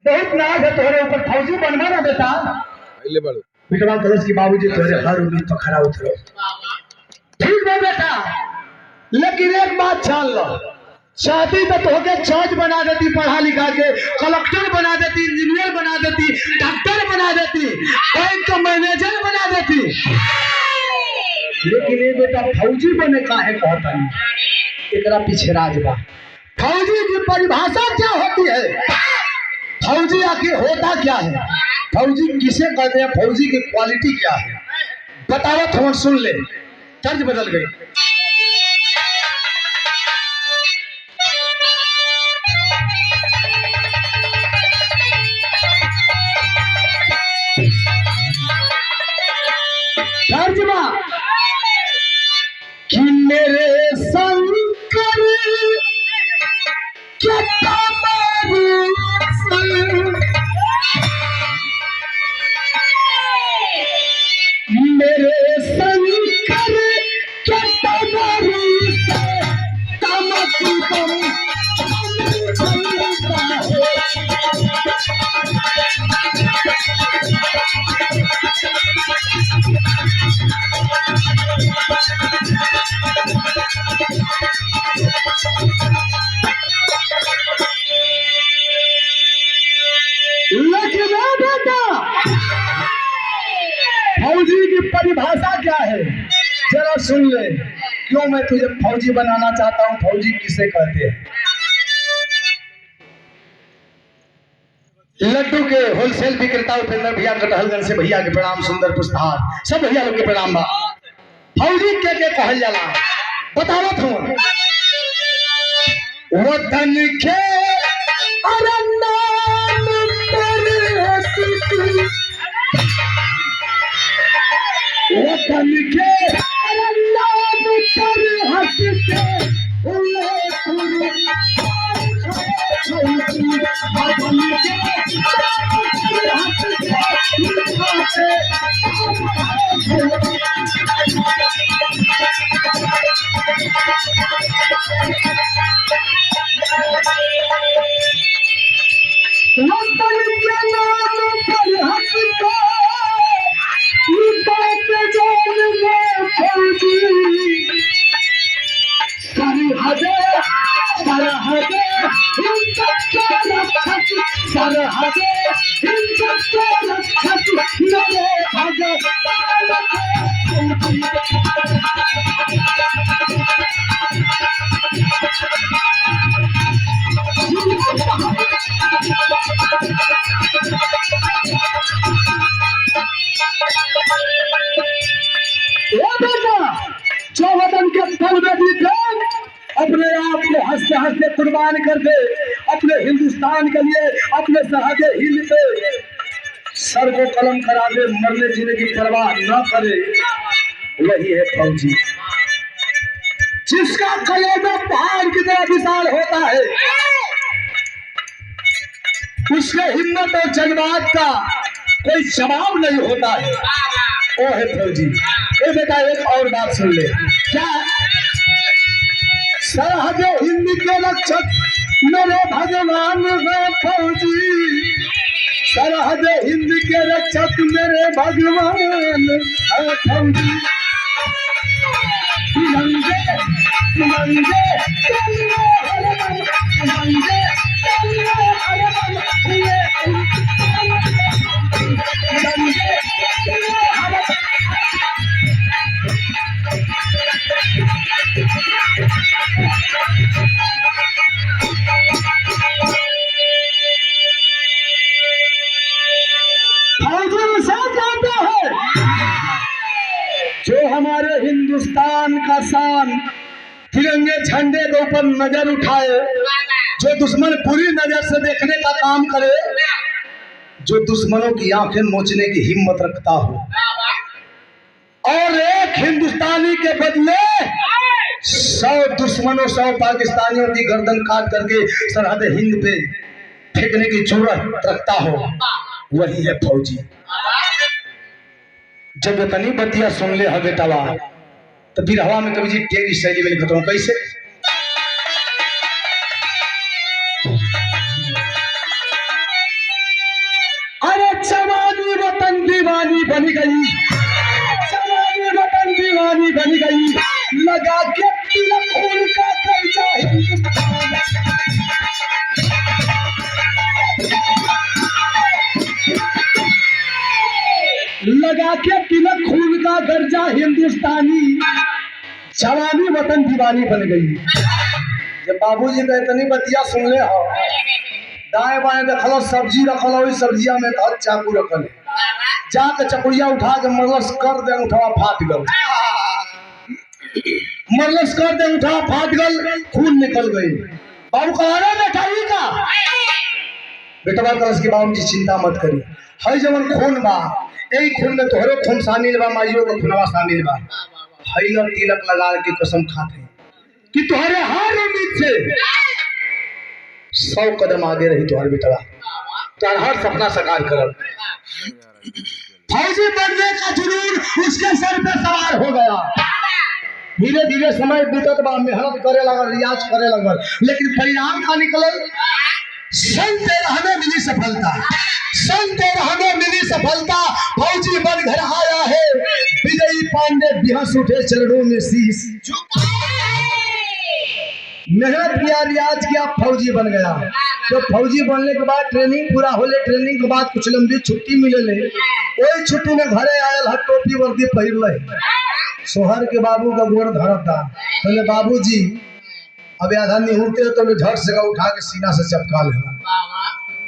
बहुत नाज है तुम्हारे ऊपर, फौजी बनवा ना बेटा। बेटवा कलश की बाबूजी तुम्हारे हर उम्मीद पर खरा उतरो। ठीक है बेटा, लेकिन एक बात जान लो, शादी तो होके जज बना देती, पढ़ा लिखा के कलेक्टर बना देती, इंजीनियर बना देती, डॉक्टर बना देती, बैंक का मैनेजर बना देती, लेकिन ये बेटा फौजी बने का है कहता नहीं। एकरा पीछे राज बा। फौजी की परिभाषा क्या होती है? फौजी आखिर होता क्या है? फौजी किसे कहते हैं? फौजी की क्वालिटी क्या है? बतावत हम सुन ले। तर्ज बदल गई। तर्जमा कि मेरे शंकर क्या मेरे शंकर के तमरू से तमकुदम लेकिन बेटा फौजी की परिभाषा क्या है जरा सुन ले। क्यों मैं तुझे फौजी बनाना चाहता हूं? फौजी किसे कहते हैं? लड्डू के होलसेल विक्रेता उपेंद्र भैया कटहलगंज से भैया के प्रणाम, सुंदर पुष्पहार सब भैया लोग के प्रणाम बा। फौजी के कहल जाला बतावत हूं। वतन के अरनाम पर हंसती, वतन के अरनाम पर हंसते अपने आप को हंसते हंसते कुर्बान कर दे अपने हिंदुस्तान के लिए, अपने सरहद हिंद पे सर को कलम करा दे, मरने जीने की परवाह न करे, वही है फौजी। जिसका कलेजा पहाड़ की तरह विशाल होता है, उसके हिम्मत और जज्बात का कोई जवाब नहीं होता है, वो है फौजी। ये बेटा एक और बात सुन ले, क्या सरहद हिंद के रक्षक मेरे भगवान है फौजी, सरहद हिंद के रक्षक मेरे भगवान है फौजी। तिरंगे तिरंगे चलिए हरदम, तिरंगे चलिए हरदम, तिरंगे चलिए हरदम। जो हमारे हिंदुस्तान का शान तिरंगे झंडे के ऊपर नजर उठाए, जो दुश्मन बुरी नजर से देखने का काम करे, जो दुश्मनों की आंखें नोचने की हिम्मत रखता हो, और एक हिंदुस्तानी के बदले 100 दुश्मनों 100 पाकिस्तानियों की गर्दन काट करके सरहद हिंद पे फेंकने की जरूरत रखता हो, वही है फौजी। जब इतनी बतिया सुन ले है बेटावा, तो फिर हवा में कभी जी तेरी शैली में लिखता हूँ कैसे। अरे जवानी वतन दीवानी बन गई, जवानी वतन दीवानी बन गई, लगा के तिलक खून का कर्जा हिंदुस्तान, लगा के तिलक खून का कर्जा हिंदुस्तानी, जवानी वतन दीवानी बन गई। जब बाबूजी का इतनी बतिया सुन ले हो, दाएं बाएं देखल सब्जी रखल, वही सब्जिया में हथ चाकू रखल, जाके चकुरिया उठा के मरलस कर दे, उठा फाट गल, मरलस कर दे, उठा फाट गल, खून निकल गई। बाबू कहा बेटा ही का बेटा कलश की बाबू जी चिंता मत करी, हई जवन खून बा, यही खून में तोहरे खून शामिल बा, माइयों का खूनवा शामिल बा। हई लोग तिलक लगा के कसम खाते कि तुम्हारे हर उम्मीद से 100 कदम आगे रही तुम्हारे बेटा, तुम्हारा हर सपना साकार कर। फौजी बनने का जुनून उसके सर पे सवार हो गया। धीरे धीरे समय बीतत बा, मेहनत करे लगल, रियाज करे लगल, लेकिन परिणाम का निकलल, सन 13 में मिली सफलता, सन 13 में मिली सफलता। फौजी बन घर आया है विजयी पांडे, बेहोश उठे चरणों में शीश, मेहनत किया, रियाज किया, फौजी बन गया। तो फौजी बनने के बाद ट्रेनिंग पूरा होले, ट्रेनिंग के बाद कुछ लंबी छुट्टी मिले ले, वही छुट्टी में घरे आयल है, टोपी वर्दी पहिर ले, सोहर के बाबू का गोड़ धरता, बोले बाबूजी अब आधा निहुरते तो झट से उठा के सीना से चपका लेना,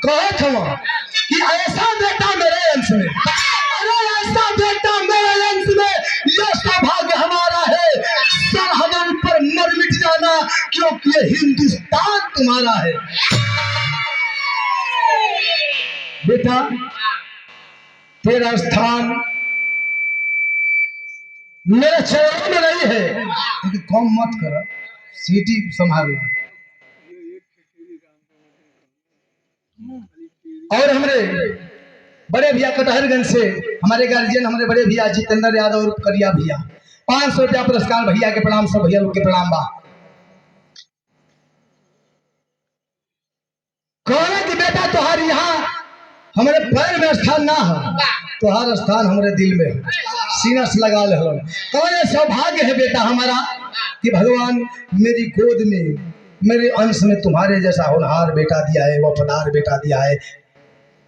कहत हूँ कि ऐसा बेटा मेरे अंश में, अरे ऐसा बेटा मेरे अंश में, ये सौभाग्य हमारा है, सरहदों पर मर मिट जाना, क्योंकि ये हिंदुस्तान तुम्हारा है। बेटा तेरा स्थान मेरे चरणों में नहीं है, लेकिन कम मत कर, सीटी संभाल। और हमारे बड़े भैया कटहरगंज से हमारे गार्जियन, हमारे बड़े भैया जितेंद्र यादव और करिया भैया, 500 रुपया पुरस्कार, भैया के प्रणाम, सब भैया लोग के प्रणाम बा। कहने कि बेटा तुम्हारी यहाँ हमारे पैर में स्थान ना है, तुम्हारा स्थान हमारे दिल में है, सीना से लगा ले। कौन सौभाग्य है बेटा हमारा कि भगवान मेरी गोद में, मेरे अंश में तुम्हारे जैसा होनहार बेटा दिया है, वफादार बेटा दिया है,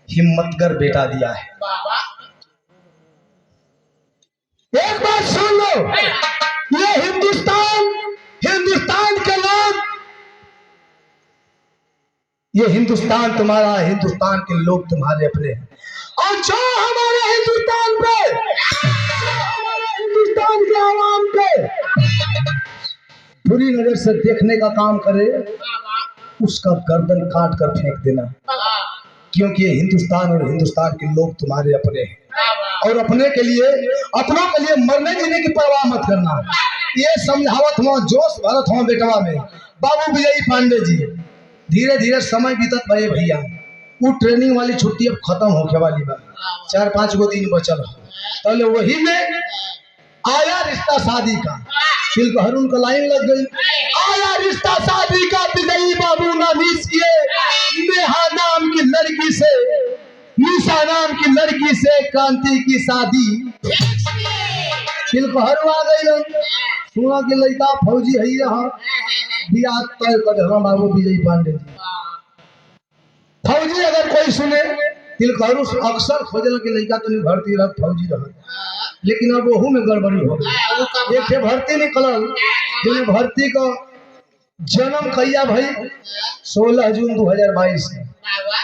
हिम्मतगर बेटा दिया है। एक बात सुन लो, ये हिंदुस्तान, हिंदुस्तान के लोग, ये हिंदुस्तान तुम्हारा है, हिंदुस्तान के लोग तुम्हारे अपने हैं, और जो हमारे हिंदुस्तान पे, हमारे हिंदुस्तान के आवाम पे बुरी नजर से देखने का काम करे, उसका गर्दन काट कर फेंक देना, क्योंकि ये हिंदुस्तान और हिंदुस्तान के लोग तुम्हारे अपने हैं, और अपने के लिए, अपनों के लिए मरने जीने की परवाह मत करना। ये समझावत हुआ, जोश भरत हुआ बेटवा में बाबू विजयी पांडे जी। धीरे धीरे समय बीतत भाई भैया, वो ट्रेनिंग वाली छुट्टी अब खत्म होके वाली बा, 4-5 गो दिन बचल हो, पहले वही में आया रिश्ता शादी का, तिलकहरुन का लाइन लग गई, आया रिश्ता शादी का, विजयी बाबू ना मिस किए, नेहा नाम की लड़की से, निशा नाम की लड़की से क्रांति की शादी, तिलकहरु आ गई, सुना कि लड़का फौजी है यहाँ, बियाह तय कर देना बाबू विजयी पांडे जी। फौजी अगर कोई सुने, तिलकहरु अक्सर खोजल के लड़का तो नहीं भर्ती रह, फौजी रह, लेकिन अब वहू में गड़बड़ी हो गई। एक भर्ती निकलल, जिन्हें भर्ती का जन्म कैया भाई 16 जून 2022 में,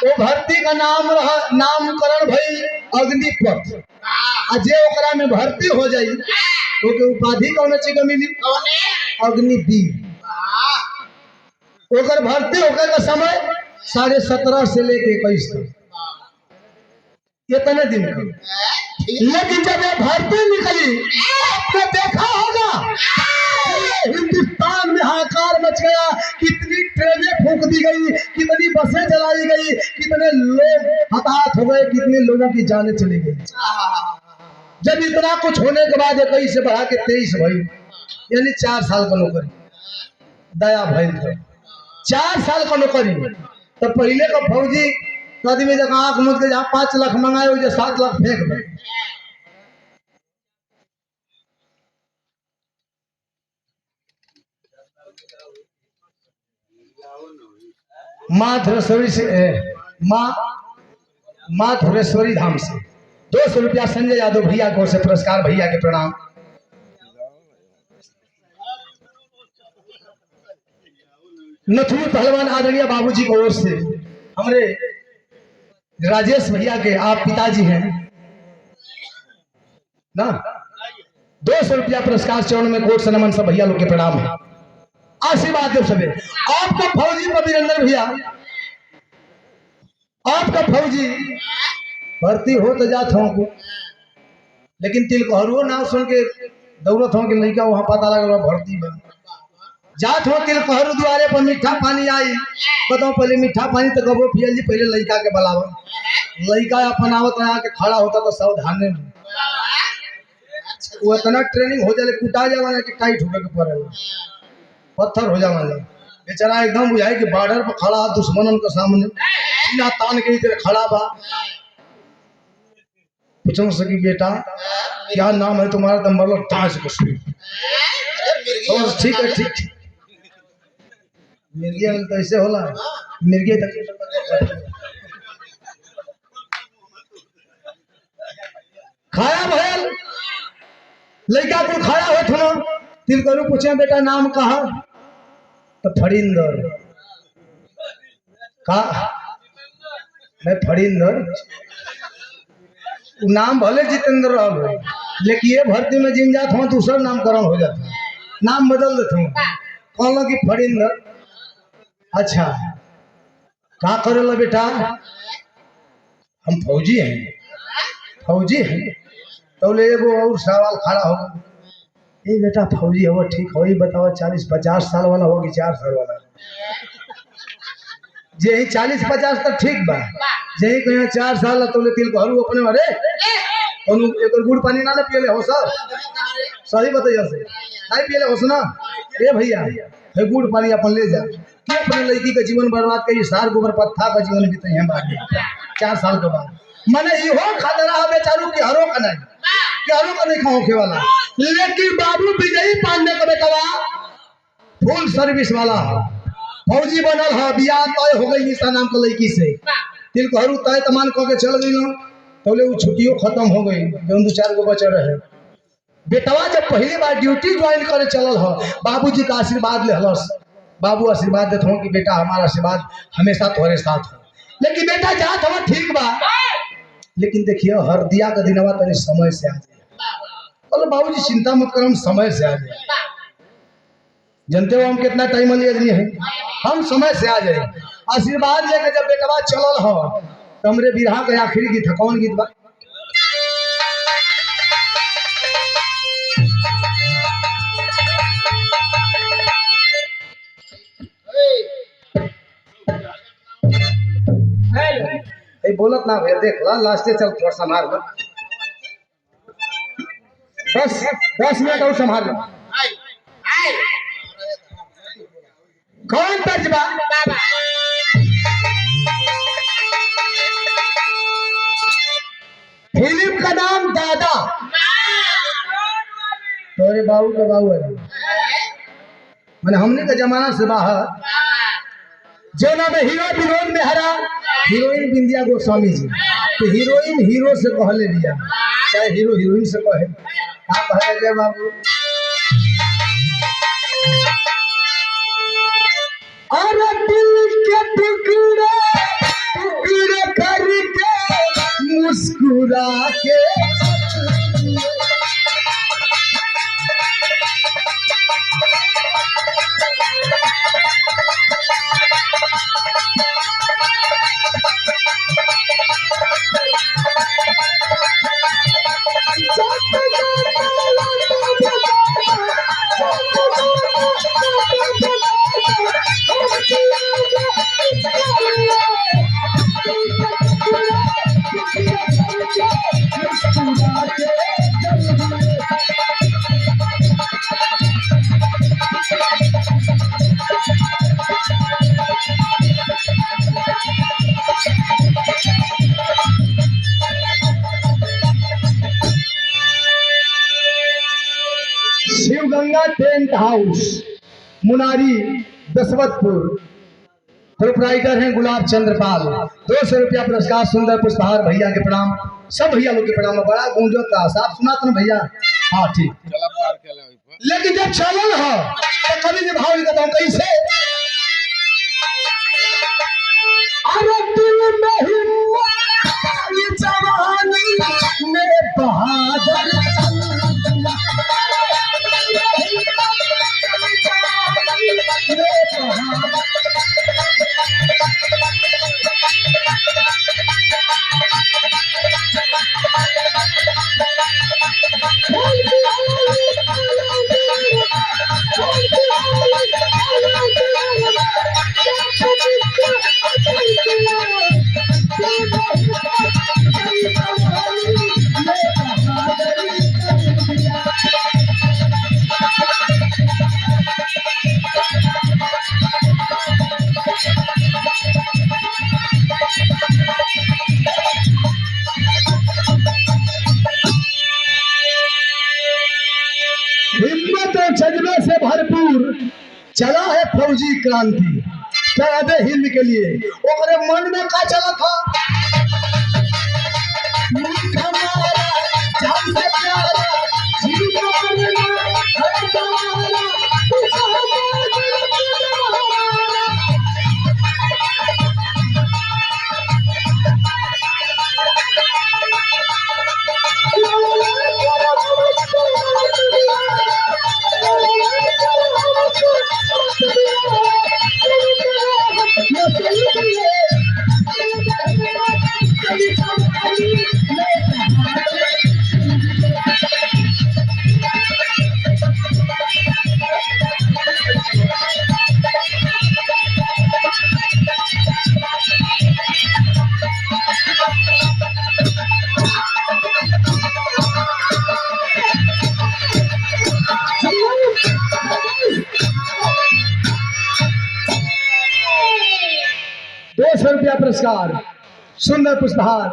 वो भर्ती का नाम रहा, नामकरण भाई अग्निपथ, जे ओकरा में भर्ती हो जाई तो के उपाधि कौन चीज का मिली, अग्निवीर। ओकर भर्ती होकर का समय 17.5 से लेके 21 तक, इतने दिन का लेकिन जब ये भर्ती निकली आपने देखा होगा पूरे हिंदुस्तान में हाहाकार मच गया। कितनी ट्रेनें फूंक दी गई, कितनी बसें जलाई गई, कितने लोग हताहत हो गए, कितने लोगों की जानें चली गई। जब इतना कुछ होने के बाद 21 से बढ़ा के 23 भई, यानी 4 साल का नौकरी दया भइल तो 4 साल का नौकरी। तो पहले का फौजी आदमी जब आंख मुझ के जहाँ 5 लाख मंगाए हो 7 लाख फेंक दे। माँ धुरेश्वरी से माँ धुरेश्वरी धाम से 200 रुपया संजय यादव भैया को से पुरस्कार, भैया के प्रणाम। नथुनी पहलवान आदरणीय बाबूजी की ओर से हमारे राजेश भैया के आप पिताजी हैं ना, 200 रुपया पुरस्कार चरण में कोट से नमन, सब भैया लोग के प्रणाम है, आशीर्वाद दे सबे। आपका फौजी अभिनंदन भैया, आपका फौजी भर्ती हो तो जात हो, लेकिन तिलकहरू ना सुन के दौड़त हो कि लड़का वहां पता लगा भर्ती में जात हो। तिलकहरू द्वारे पर मीठा पानी आई, बताओ पहले मीठा पानी तो कबो पियल जी, पहले लड़का के बलावा, लड़का अपन आवत रहा के खड़ा होता तो सावधान में वो इतना ट्रेनिंग हो जाए कुटा जावा कि टाइट होके पड़ेगा, पत्थर हो जावा बेचारा एकदम बुझाए कि बॉर्डर पर खड़ा दुश्मनन के सामने सीना तान के इधर खड़ा बा। पूछो सकी बेटा क्या नाम है तुम्हारा, तो मतलब ताज कुछ ठीक है ठीक, मिर्गिया तो ऐसे होला, मिर्गिया तक खाया भयल लड़का को खाया हो थो। तिलकरू पूछे बेटा नाम कहा, तो फरिंदर का मैं फरिंदर, नाम भले जितेंद्र रहा, लेकिन ये भर्ती में जिन जात हो दूसरा नामकरण हो जाता, नाम बदल देता हूँ, कहला कि फरिंदर। अच्छा क्या करेला बेटा, हम फौजी हैं, फौजी हैं। तो ले वो और सवाल खड़ा हो, ए बेटा फौजी हो ठीक हो, बताओ 40-50 साल वाला हो कि 4 साल वाला, जे 40-50 तक ठीक बा, जे कहीं 4 साल तो ले तिलकहरू अपने मारे एक गुड़ पानी ना पियले हो सर, सही बताइए से नहीं पियले हो ना, ए भैया है गुड़ पानी अपन ले जा कि अपने लड़की का जीवन बर्बाद करिए, सार गोबर पत्था का जीवन बीते हैं बाद में 4 साल के बाद। मैंने इहो खतरा है बेचारू कि हरो का नहीं, कि हरो का नहीं खाओ के वाला, लेकिन बाबू विजयी पांडे का बेटा फुल सर्विस वाला फौजी बनल है, बियाह तय हो गई निशा नाम के लड़की से, तिलकहरू तय तमान कह के चल गई, तो ले वो छुट्टियों खत्म हो गई, 2-4 गो बचे रहे। बेटवा जब पहली बार ड्यूटी ज्वाइन करे चलल हो, बाबूजी का आशीर्वाद ले हलस, बाबू आशीर्वाद देते हो कि बेटा हमारा आशीर्वाद हमेशा तुम्हारे साथ हो, लेकिन बेटा जात हमारा ठीक बा, लेकिन देखिए हरदिया का दिनवा तनी समय से आ जाए, बोले बाबूजी चिंता मत करो हम समय से आ जाए, जानते हो हम कितना टाइम लिए आदमी है, हम समय से आ जाए। आशीर्वाद लेके जब बेटवा चलल हो, तो हमरे बिरहा के आखिरी गीत, कौन गीत बा, बोलत ना भैया, देख ला लास्टे चल थोड़ा संभाल लो, 10 मिनट और संभाल लो। कौन तर्जबा, फिल्म का नाम दादा, तोरे बाबू का बाबू है, मैंने हमने का जमाना से बाहर जो नाम है हीरो विनोद मेहरा, हीरोइन बिंदिया गोस्वामी जी, तो हीरोइन हीरो से कहले दिया, चाहे हीरो हीरोइन से कहे, आप कहे बाबू अरे दिल के टुकड़े टुकड़े करके मुस्कुरा के, टेंट हाउस मुनारी दसवतपुर, प्रोपराइटर हैं गुलाब चंद्रपाल। 200 रुपया पुरस्कार सुंदर पुष्पहार भैया के प्रणाम, सब भैया लोग के प्रणाम। बड़ा गूंजो था साहब, सुना था ना भैया? हाँ ठीक। चला पार के ले लेकिन जब चलन है तो कभी भी भाव लिखता हूँ कैसे? अरे दिल में हिम्मत ये जवानी में बहादुर हिम्मत और जज्बे से भरपूर चला है फौजी क्रांति सरहद हिंद के लिए। ओकरे मन में का चला था? हमारा जान से प्यारा जीवन मरना है तुम्हारा, ₹200 पुरस्कार सुंदर पुष्पहार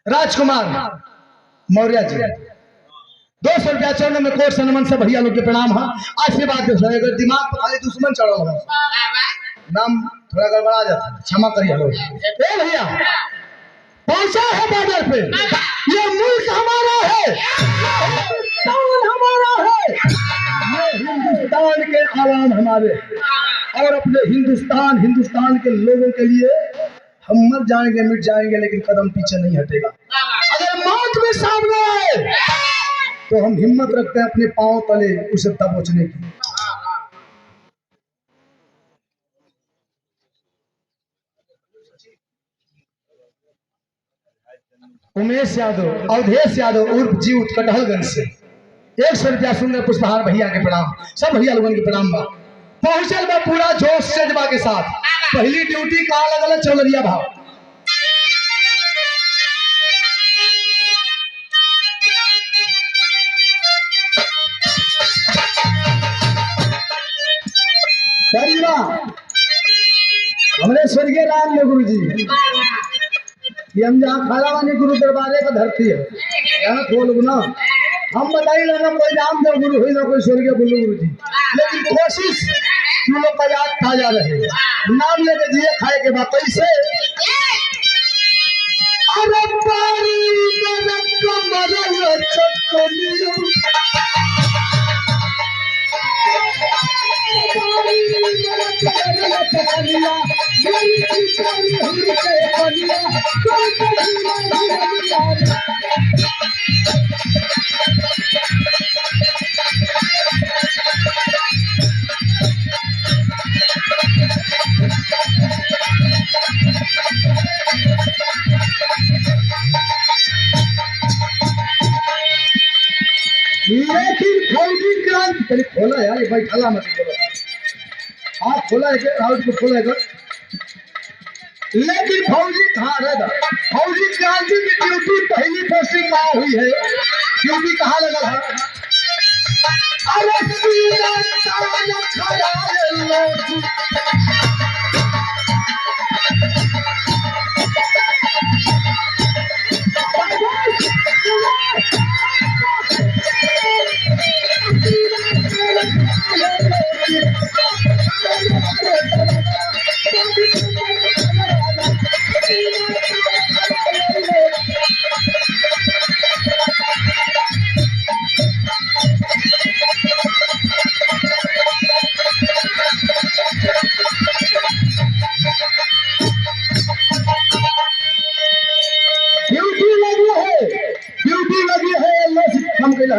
राजकुमार मौर्य जी। 200 रुपया चरण में कोट सनमन से भैया लोग के प्रणाम है, आशीर्वाद दे। अगर दिमाग पर खाली दुश्मन चढ़ो हो नाम थोड़ा गड़बड़ा जाता है, क्षमा करिए लोग। ए भैया पहुंचा है बॉर्डर पे, ये मुल्क हमारा है, हिंदुस्तान हमारा है, ये हिंदुस्तान के आवाम हमारे, और अपने हिंदुस्तान के लोगों के लिए हम मर जाएंगे मिट जाएंगे लेकिन कदम पीछे नहीं हटेगा। अगर मौत में सामने आए तो हम हिम्मत रखते हैं अपने पांव तले उसे दबोचने की। उमेश यादव, अवधेश यादव उर्फ जीवत कटहलगंज से 100 रुपया सुंदर पुष्पहार भैया के प्रणाम, सब भैया लोगों के प्रणाम बा। पहुंचल बा पूरा जोश से जज्बा के साथ। पहली ड्यूटी का लगल चौलरिया भाव। हमारे स्वर्गीय राम में गुरु जी, ये हम जहाँ खाला वाली गुरु दरबारे का धरती है, यहाँ खोल ना हम बताइए ना कोई रामदेव गुरु हुई ना कोई स्वर्गीय गुरु जी, लेकिन कोशिश तुम लोग का याद ताजा रहे। नाम लेके जिए खाए के बाद कैसे? अरे पारी लेकिन फौजी क्रांति पहले खोला यार, ये बैठा मत बोलो, हाथ खोला है हाथ को खोला है। लेकिन फौजी कहाँ रहा? फौजी क्रांति की ड्यूटी पहली पोस्टिंग कहाँ हुई है? ड्यूटी कहाँ लगा है? अरे सीना ताना खड़ा है लोग।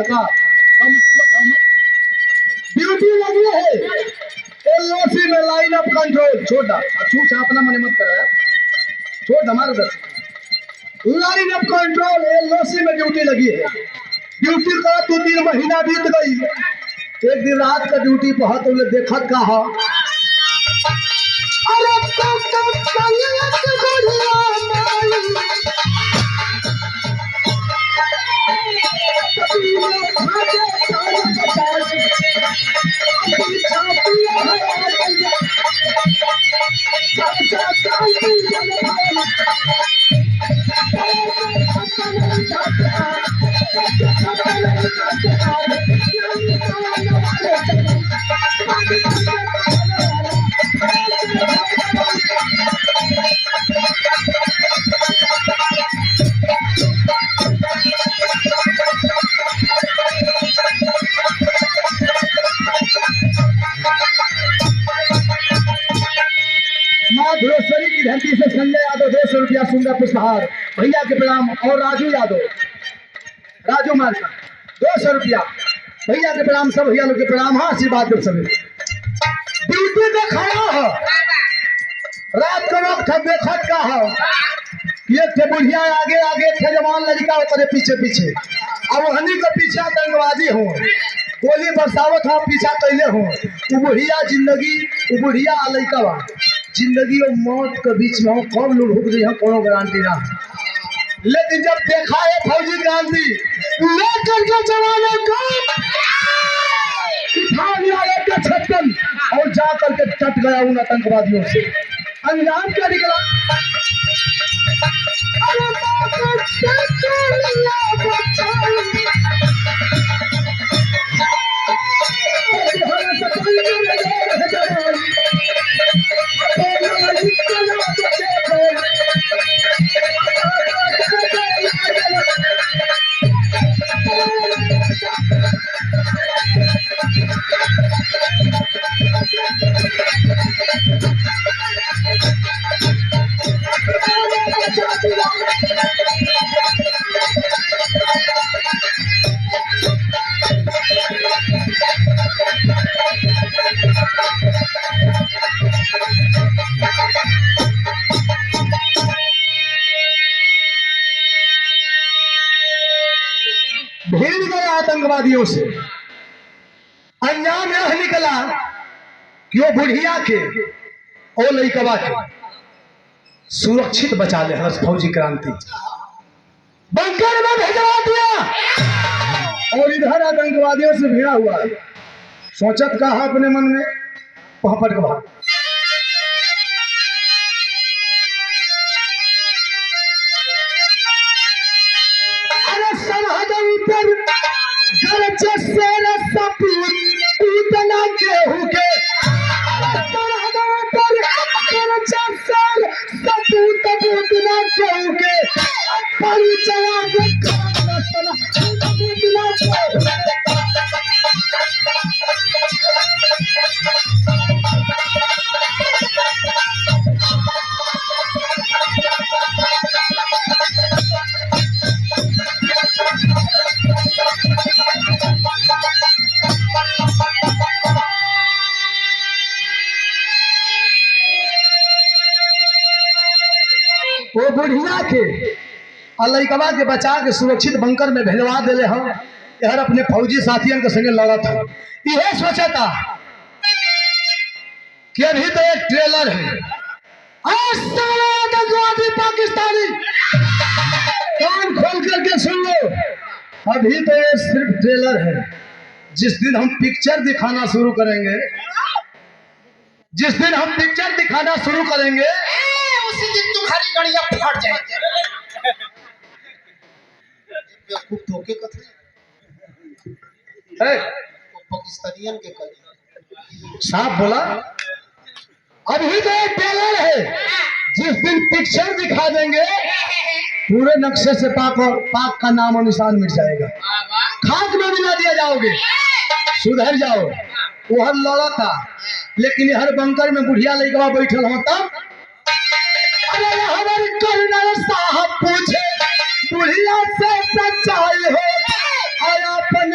का ड्यूटी लगी है एलओसी में, लाइन ऑफ कंट्रोल। छोटा छूछा अपना मन मत कराया, छोड़ हमारे दस। लाइन ऑफ कंट्रोल एलओसी में ड्यूटी लगी है। ड्यूटी का 2-3 महीना बीत गई। एक दिन रात का ड्यूटी बहुत तुमने देखत का हा। अरे माँ धुरेश्वरी की धरती से संजय यादव 200 रुपया सुंदर पुष्पहार भैया के प्रणाम। और राजू यादव, राजू मार्का 200 रुपया भैया के प्रणाम। सब भैया लोग के प्रणाम। हाँ, आशीर्वाद दो सभी। ड्यूटी पे खड़ा है, रात का वक्त है, देखत का है। ये थे बुढ़िया आगे आगे, थे जवान लड़का उतरे पीछे पीछे। अब हनी का पीछा आतंकवादी हो, गोली बरसावत हो, पीछा कैले हो। वो बुढ़िया जिंदगी, वो बुढ़िया लड़का जिंदगी और मौत के बीच में हो, कब लोग रुक गए, कोनो गारंटी ना। लेकिन जब देखा है फौजी क्रांति लेकर के जवानों को उठा लिया एक छप्पन और जा करके टट गया उन आतंकवादियों से। अंजाम क्या निकला? भीड़ गया आतंकवादियों से। अंजाम यह निकला कि वो बुढ़िया के और लड़कवा के सुरक्षित बचा ले फौजी क्रांति, बंकर में भेजवा दिया। और इधर आतंकवादियों से भिड़ा हुआ है। सोचत कहा अपने मन में, पहपट के भाग। पर गरज से सपूत उतना केहू के, पर गरज से सपूत उतना केहू के, परिचया के उतना केहू के। वो बुढ़िया के और लड़कवा के बचा के सुरक्षित बंकर में भेजवा दिले हम। यार अपने फौजी साथियों के संगे लड़ा था। यह सोचा था कि अभी तो एक ट्रेलर है, आतंकवादी पाकिस्तानी, कान खोल करके सुन लो। अभी तो ये सिर्फ ट्रेलर है। जिस दिन हम पिक्चर दिखाना शुरू करेंगे, जिस दिन हम पिक्चर दिखाना शुरू करेंगे, उसी दिन तुम्हारी गड़िया फट जाएगी। खूब धोखे कथे है पाकिस्तानियन के करी साहब बोला। अभी तो एक ट्रेलर है, जिस दिन पिक्चर दिखा देंगे पूरे नक्शे से पाक का नाम और निशान मिट जाएगा, खाक में मिला दिया जाओगे। सुधर जाओ। वह लड़ा था, लेकिन हर बंकर में बुढ़िया लड़का बैठल हो। तब अरे हमारे कर्नल साहब पूछे बुढ़िया से सच्चाई हो, और अपन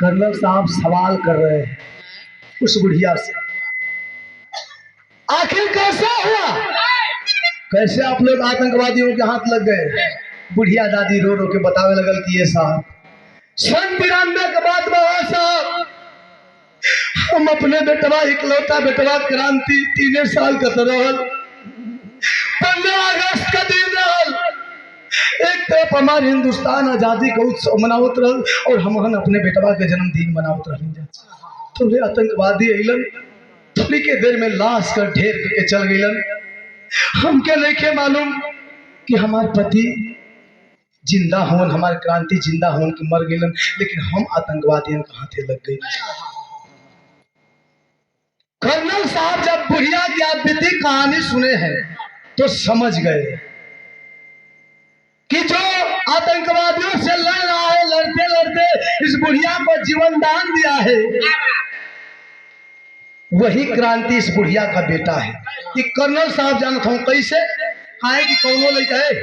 कर्नल साहब सवाल कर रहे हैं उस बुढ़िया से, आखिर कैसे हुआ, कैसे आप लोग आतंकवादियों के हाथ लग गए। बुढ़िया दादी रो रो के बतावे लगल कि ये साहब सन 93 के बाद बाबा साहब हम अपने बेटवा इकलौता बेटवा क्रांति 3 साल का रहल, 15 अगस्त का दिन रहल, एक तरफ हमारे हिंदुस्तान आजादी का उत्सव मनावत रहल और हम अपने बेटवा के जन्मदिन मनावत रहल। तो आतंकवादी अलन थोड़ी के देर में लाश कर ढेर करके चल गलन। हमके नहीं मालूम कि हमारे पति जिंदा होन, हमारे क्रांति जिंदा होन कि मर गलन, लेकिन हम आतंकवादियों के हाथे लग गए। कर्नल साहब जब बुढ़िया की आप बीती कहानी सुने हैं तो समझ गए कि जो आतंकवादियों से लड़ रहा है, लड़ते लड़ते इस बुढ़िया को जीवन दान दिया है, वही क्रांति इस बुढ़िया का बेटा है। कि कर्नल साहब जानता हूं कैसे, काहे कि कौनो लड़का है,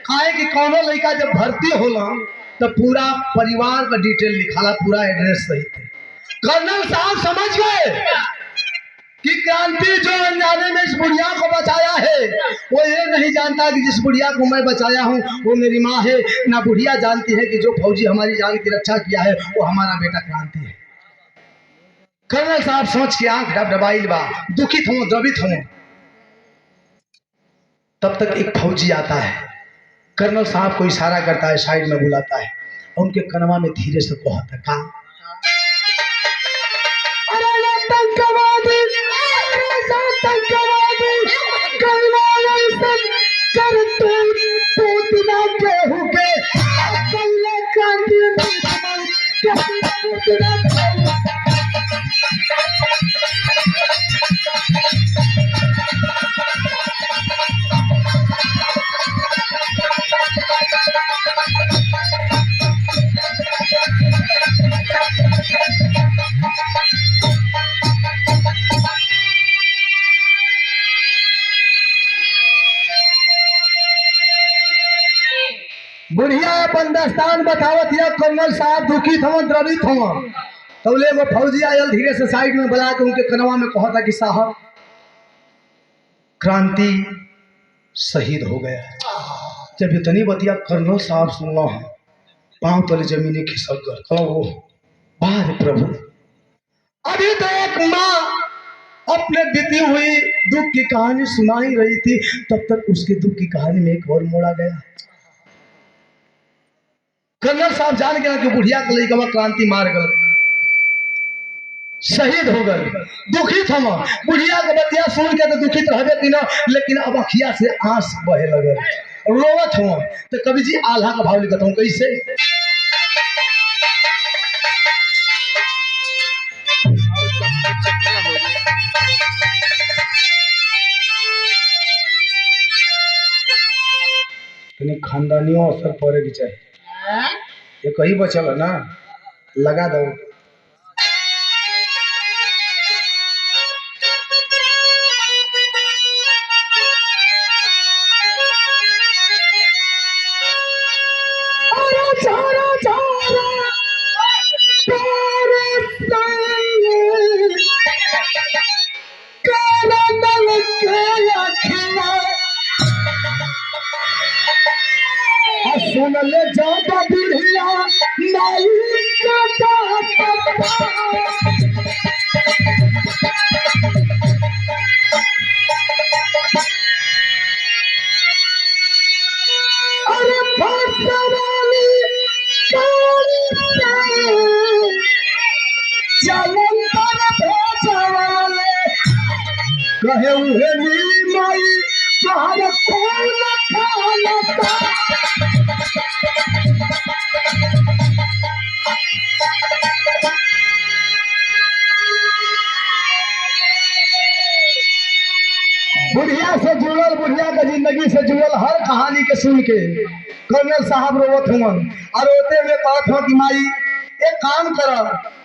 काहे कि कौनो लड़का जब भर्ती होला तो पूरा परिवार का डिटेल लिखाला, पूरा एड्रेस सही थे। कर्नल साहब समझ गए कि क्रांति जो अनजाने में इस बुढ़िया को बचाया है, वो ये नहीं जानता कि जिस बुढ़िया को मैं बचाया हूँ वो मेरी माँ है। ना बुढ़िया जानती है कि जो फौजी हमारी जान की रक्षा किया है वो हमारा बेटा क्रांति है। कर्नल साहब सोच के आंख डबडबाइल बा, दुखित हूँ, द्रवित हूँ। तब तक एक फौजी आता है, कर्नल साहब को इशारा करता है, साइड में बुलाता है और उनके कनवा में धीरे से कहता है, कहा बुढ़िया अपन दास्तान बतावत या कर्नल साहब दुखित हूँ, द्रवित हूँ। तो वो फौजी आयल धीरे से साइड में बुला के उनके कनवा में कहा था कि साहब क्रांति शहीद हो गया। जब इतनी बतिया कर्नल साहब सुनना है, पांव तले जमीने खिसक गए। कहो बाहर प्रभु, अभी तो एक माँ अपने बीती हुई दुख की कहानी सुनाई रही थी, तब तक उसके दुख की कहानी में एक और मोड़ा गया। कर्नल साहब जान गया कि बुढ़िया को लेकर क्रांति मार गए, शहीद हो गए। दुखित हम बुढ़िया के बतिया सुन के तो दुखित रहबे कि ना, लेकिन अब अखिया से आंस बहे लगे, रोवत हूँ। तो कवि जी आल्हा का भाव लिखता हूँ कैसे, खानदानियों असर पड़े की चाहिए। ये कहीं बचल है ना, लगा दो। सुन ले जाता बुढ़िया नाई का अरे वाली जलंधर भेजवाले कहे उहे नीली माई बाहर कौन खालता। बुढ़िया से जुड़ल, बुढ़िया के जिंदगी से जुड़ल हर कहानी के सुन के कर्नल साहब रोवत हुआ और रोते हुए कहत हो कि माई एक काम कर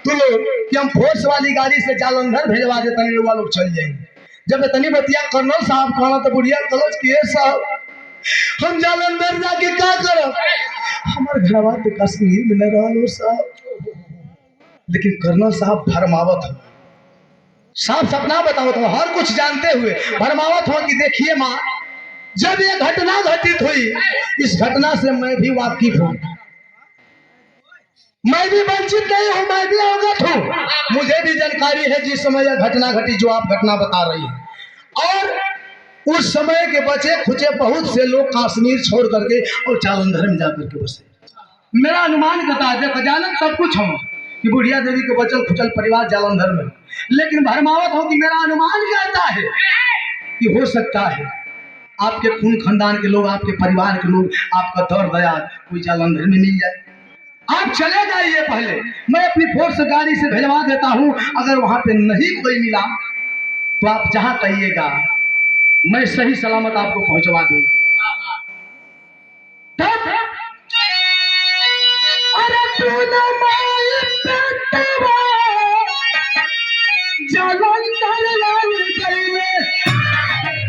तू लोग कि हम फोर्स वाली गाड़ी से जालंधर भेजवा देते हैं, वो लोग चल जाएंगे। जब इतनी बतिया कर्नल साहब कहना तो बुढ़िया कलच किए साहब हम जालंधर जाके क्या करब, हमारे घरवा तो कश्मीर में न रहो साहब। लेकिन कर्नल साहब भरमावत हो, साफ सपना बतावत हो, हर कुछ जानते हुए भरमावत हो कि देखिए माँ, जब ये घटना घटित हुई, इस घटना से मैं भी वाकिफ हूँ, मैं भी वंचित नहीं हूँ, मैं भी अवगत हूँ, मुझे भी जानकारी है जिस समय यह घटना घटी जो आप घटना बता रही हैं। और उस समय के बचे खुचे बहुत से लोग कश्मीर छोड़ करके और जालंधर में जाकर के बसे। मेरा अनुमान कहता है, देखो जानक सब कुछ हम कि बुढ़िया देवी के बचल खुचल परिवार जालंधर में, लेकिन भरमावत हो कि मेरा अनुमान कहता है कि हो सकता है आपके खून खानदान के लोग, आपके परिवार के लोग, आपका दर दया कोई जालंधर में मिल जाए। आप चले जाइए, पहले मैं अपनी फोर्स गाड़ी से भिजवा देता हूं, अगर वहां पे नहीं कोई मिला तो आप जहां कहिएगा मैं सही सलामत आपको पहुंचवा दूंगा। तब अरे तूने माई पेटवा जालंधर लाल गई,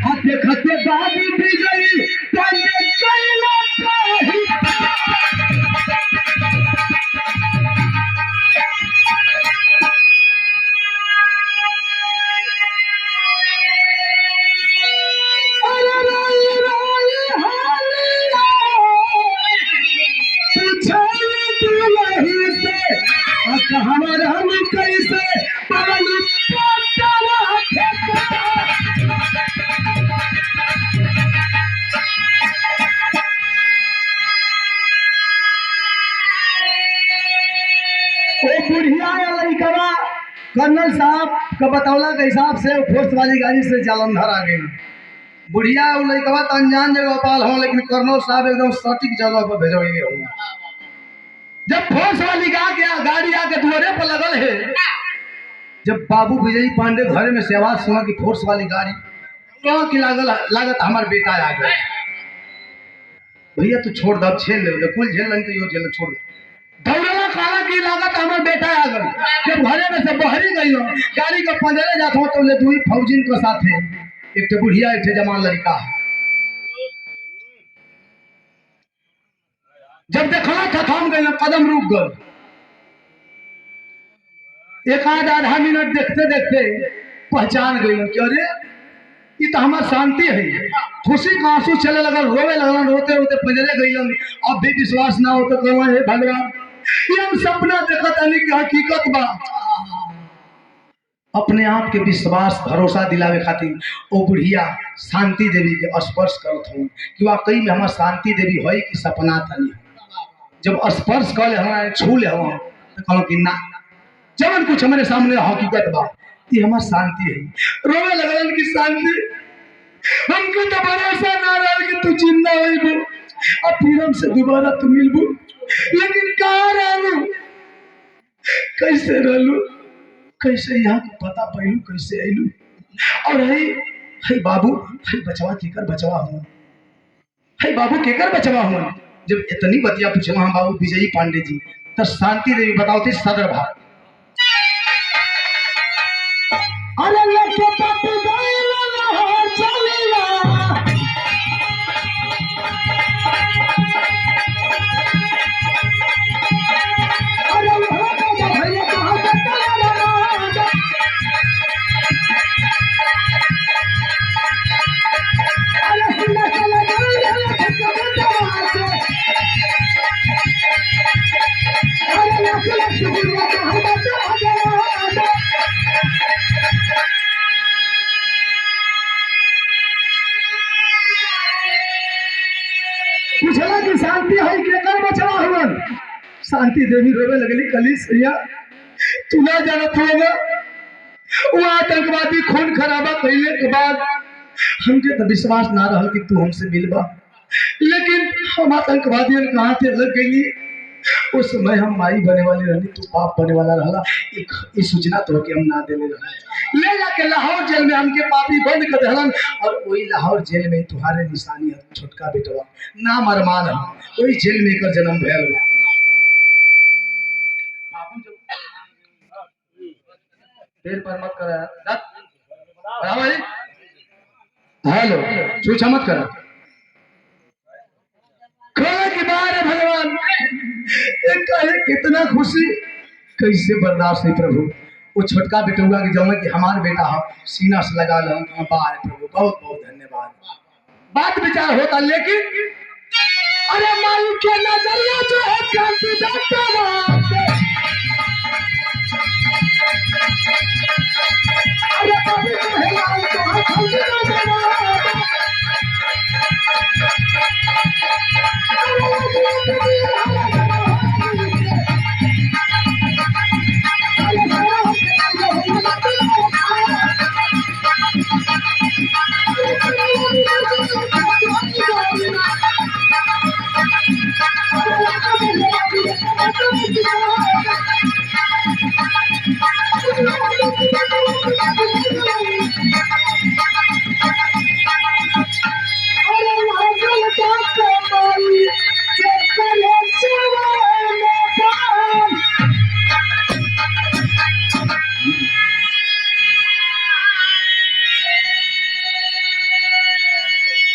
हते खते बाबू भी गई, पंडे कैला पाही। हमारा हम कैसे बुढ़िया लड़कवा कर्नल साहब का बतौला के हिसाब से फोर्स वाली गाड़ी से जालंधर आ गई। बुढ़िया लड़कवा तो अनजान जगह पाल हो, लेकिन कर्नल साहब एकदम सटीक जगह पर भेजोगे होंगे। जब फोर्स वाली गाड़ी आके द्वारे पर लगल है, जब बाबू विजयी पांडे घर में से आवाज सुना कि फोर्स वाली गाड़ी की लागत हमारे बेटा आ गए, भैया तू छोड़ दब, झेल ले, कुल झेल लें तो यो झेल छोड़ दे। दौड़ला काला की लागत हमारे बेटा आ गए। जब घरे में से बहरी गई हो, गाड़ी को पंजरे जात हो तो ले दुई फौजिन के साथ है, एक तो बुढ़िया एक जवान लड़का है। जब देखला था थम गई, कदम रुक गए, एक आधा मिनट देखते देखते पहचान गई कि अरे ये तो हमार शांति है। खुशी का आंसू चले लगल, रोवे लगल, रोते रोते पंजरे गईलन। अब भी विश्वास ना हो तो कहो हे भगवान, ये हम सपना देखत नहीं कि हकीकत बा। अपने आप के विश्वास भरोसा दिलावे खातिर ओ बुढ़िया शांति देवी के स्पर्श करत हूँ कि वाकई में हमार शांति देवी है कि सपना तनी। जब स्पर्श कर ले हमारे छू ले हम तो कहो कि ना, जब कुछ हमारे सामने हकीकत बा, ये हमार शांति है। रोवे लगलन की शांति, हमको तो भरोसा ना रहा कि तू जिंदा होइबू, अब फिर हमसे दोबारा तू मिलबू, लेकिन कहाँ रहलू, कैसे रहलू, कैसे यहाँ को पता पैलू, कैसे आयलू। और है बाबू, है बचवा केकर बचवा हुआ, है बाबू केकर बचवा हुआ। जब इतनी बतिया पूछे हम बाबू विजयी पांडे जी, तो शांति देवी बताओ थे सदर भाग। अरे लड़के पट गए चलेगा, पूछला कि शांति है केकर बचवा हुआ। शांति देवी रोवे लगली, कली सैया तू ना जानत होगा, वो आतंकवादी खून खराबा कैले के बाद हमके तो विश्वास ना रहल कि तू हमसे मिलबा, लेकिन हम आतंकवादियों ने कहा थे लग गई। उस समय हम माई बने वाली रहनी, तू बाप बने वाला रहला, एक सूचना तो कि हम ना देने रहल। ले जाके लाहौर जेल में हमके पापी बंद कर दहलन, और वही लाहौर जेल में तुम्हारे निशानी है छोटका बेटवा नाम अरमान है, वही जेल में एकर जन्म भयल बा। देर पर मत करा भाई, हेलो छूछा मत करा। खोले की बार है भगवान, एक कहे कितना खुशी कैसे बर्दाश्त है प्रभु। वो छोटका बेटुआ के जौन कि हमार बेटा हो सीना से लगा लो बार प्रभु, बहुत बहुत धन्यवाद। बात विचार होता लेकिन अरे माई के नजरिया जो है क्रांति अरे कभी कहला तो है खंडी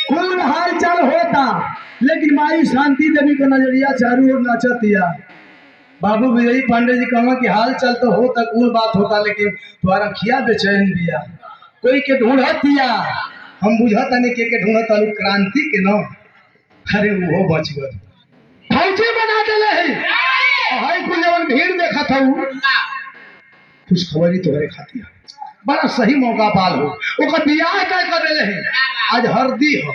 खूब हाल चाल होता लेकिन माई शांति देवी का नजरिया चारू ओर नाचत दिया। बाबू विजयी पांडे जी कहना कि हाल चाल तो होता कुल बात होता लेकिन तुम्हारा खिया बेचैन दिया कोई के ढूंढत दिया। हम बुझत नहीं के ढूंढत आलू क्रांति के न। अरे वो बच गए फौजी बना देले है हाय कुल जवन भीड़ देखा था खुश खबरी तोहरे खातिर बड़ा सही मौका पाल हो ओकर बियाह तय कर देले है। आज हरदी हो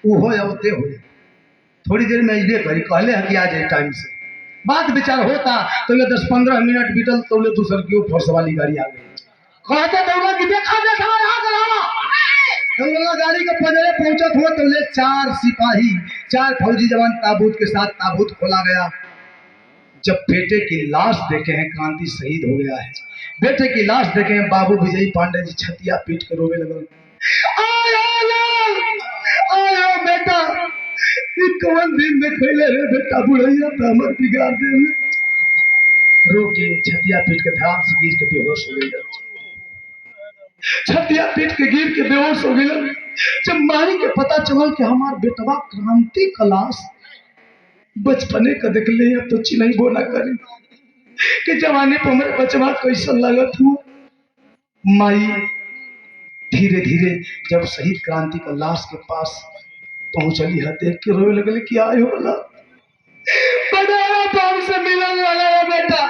वो होते हो थोड़ी देर में अबे करी कहले है कि आ जाए टाइम से। बात विचार होता तो ये 10-15 मिनट बीतल तो ले दूसर की फोर्स वाली गाड़ी आ गई। कहते दौड़ा कि देखा देखा यहाँ गलावा दौड़ा गाड़ी के पजरे पहुंचत हुआ तो ले 4 सिपाही 4 फौजी जवान ताबूत के साथ ताबूत खोला गया। जब बेटे की लाश देखे हैं क्रांति शहीद हो गया है बेटे की लाश देखे हैं बाबू विजयी पांडे जी छतिया पीट कर रोने लगे। आया बेटा कौन दिन में खेले रे बेटा बुढ़ैया तो हमर बिगाड़ दे रो के छतिया पीट के ध्यान से गिर के बेहोश हो गए। छतिया पीट के गिर के बेहोश हो गए। जब मारी के पता चलल कि हमार बेटवा क्रांति का लाश बचपने का देख ले तो चिन्ह बोला करी कि जवानी पर हमारे बचवा कैसा लगत हुआ। माई धीरे धीरे जब शहीद क्रांति का लाश के पास पहुंचली है देख के रोए लगले कि आयो वाला बड़ा बाप से मिलने वाला है बेटा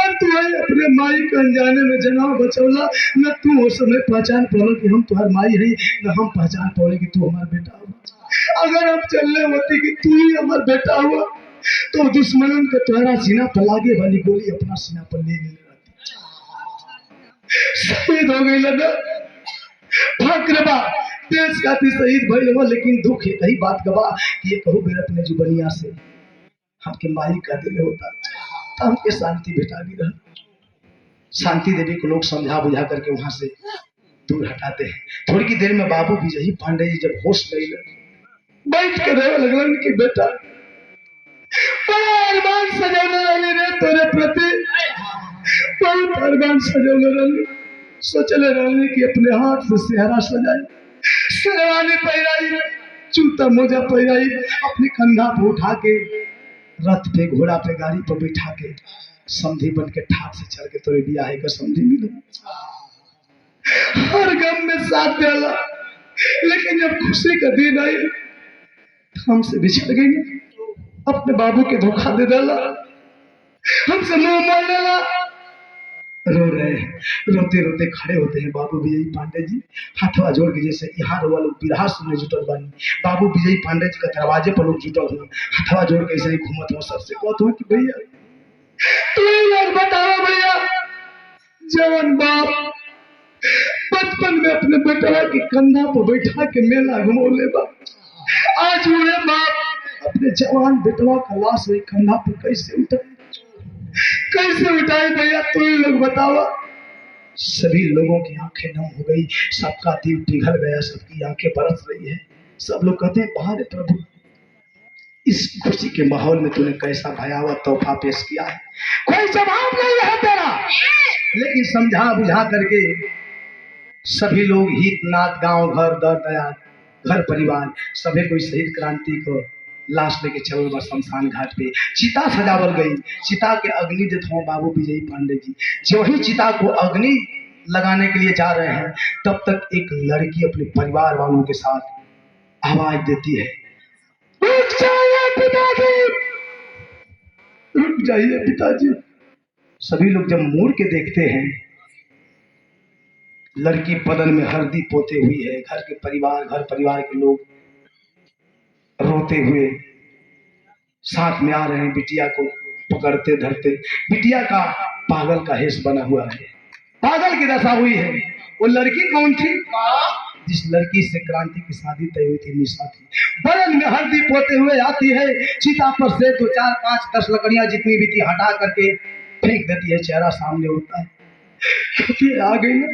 और तू अपने माई के अनजाने में जना बचौला न तू उस समय पहचान पालो कि हम तुम्हार माई है न हम पहचान पाओगे कि तू हमारा बेटा हुआ। अगर हम चलने होती कि तू ही हमारा बेटा हुआ तो दुश्मनों के तुम्हारा सीना पर लागे वाली गोली अपना सीना पर ले रहती शहीद हो गई लगा फक्रबा देश खातिर शहीद भइल हुआ। लेकिन दुख यही बात गवा कि ये कहू बेर अपने जुबनिया से हमके माई का दिल होता तो हमके शांति भेटा भी रहा। शांति देवी को लोग समझा बुझा करके वहां से दूर हटाते हैं। थोड़ी की देर में बाबू विजयी पांडे जी जब होश गई बैठ के रोने लगलन कि बेटा बड़ा अरमान सजौले रहली रे तोरे प्रति बहुत अरमान सजौले रहली सोचले रहली कि अपने हाथ से सेहरा सजाई शेरवानी पहनाई जूता मोजा पहनाई अपने कंधा पे उठा के रथ पे घोड़ा पे गाड़ी पर बैठा के समधी बन के ठाक से चल के तोरे बियाह का समधी मिले हर गम में साथ देला। लेकिन जब खुशी का दिन आई हमसे बिछड़ गई अपने बाबू के धोखा दे डाला हमसे मुंह मोड़ डाला। रो रहे हैं रोते रोते खड़े होते हैं बाबू विजयी पांडे जी हाथवा जोड़ के जैसे यहाँ रोवा लोग बिरहा सुनने जुटल बानी बाबू विजयी पांडे जी का दरवाजे पर लोग जुटल हुए हाथवा जोड़ के ऐसे ही घूमत हो सबसे कहते हो कि भैया तू लोग बताओ भैया जवन बाप बचपन में अपने बेटवा के कंधा पर बैठा के मेला घुमौले बा आज उन्हें बाप अपने जवान बेटवा का लाश वही कंधा पर कैसे उठाए भैया तू ही लोग बतावा। सभी लोगों की आंखें नम हो गई सबका दिल पिघल गया सबकी आंखें बरस रही है। सब लोग कहते हैं बाहर प्रभु इस खुशी के माहौल में तूने कैसा भयावह तोहफा पेश किया है कोई जवाब नहीं है तेरा। लेकिन समझा बुझा करके सभी लोग हित नाथ गांव घर दर दया घर परिवार सभी कोई शहीद क्रांति को लाश लेके चल बस शमशान घाट पे। चिता सजावल गई, चिता के अग्नि देते हो बाबू विजयी पांडे जी। जो ही चिता को अग्नि लगाने के लिए जा रहे हैं, तब तक एक लड़की अपने परिवार वालों के साथ आवाज देती है, रुक जाइए पिताजी, रुक जाइए पिताजी। सभी लोग जब मुड़ के देखते हैं, लड़की बदन में हल्दी पोते हुई है। घर परिवार के लोग रोते हुए साथ में आ रहे हैं, बिटिया को पकड़ते धरते। बिटिया का पागल का हेस बना हुआ है, पागल की दशा हुई है। वो लड़की कौन थी? जिस लड़की से क्रांति की शादी तय हुई थी, निशा थी। बदन में हल्दी पोते हुए आती है, चिता पर से 2 4 5 10 लकड़ियां जितनी भी थी हटा करके फेंक देती है। चेहरा सामने होता है, क्योंकि आ गई ना,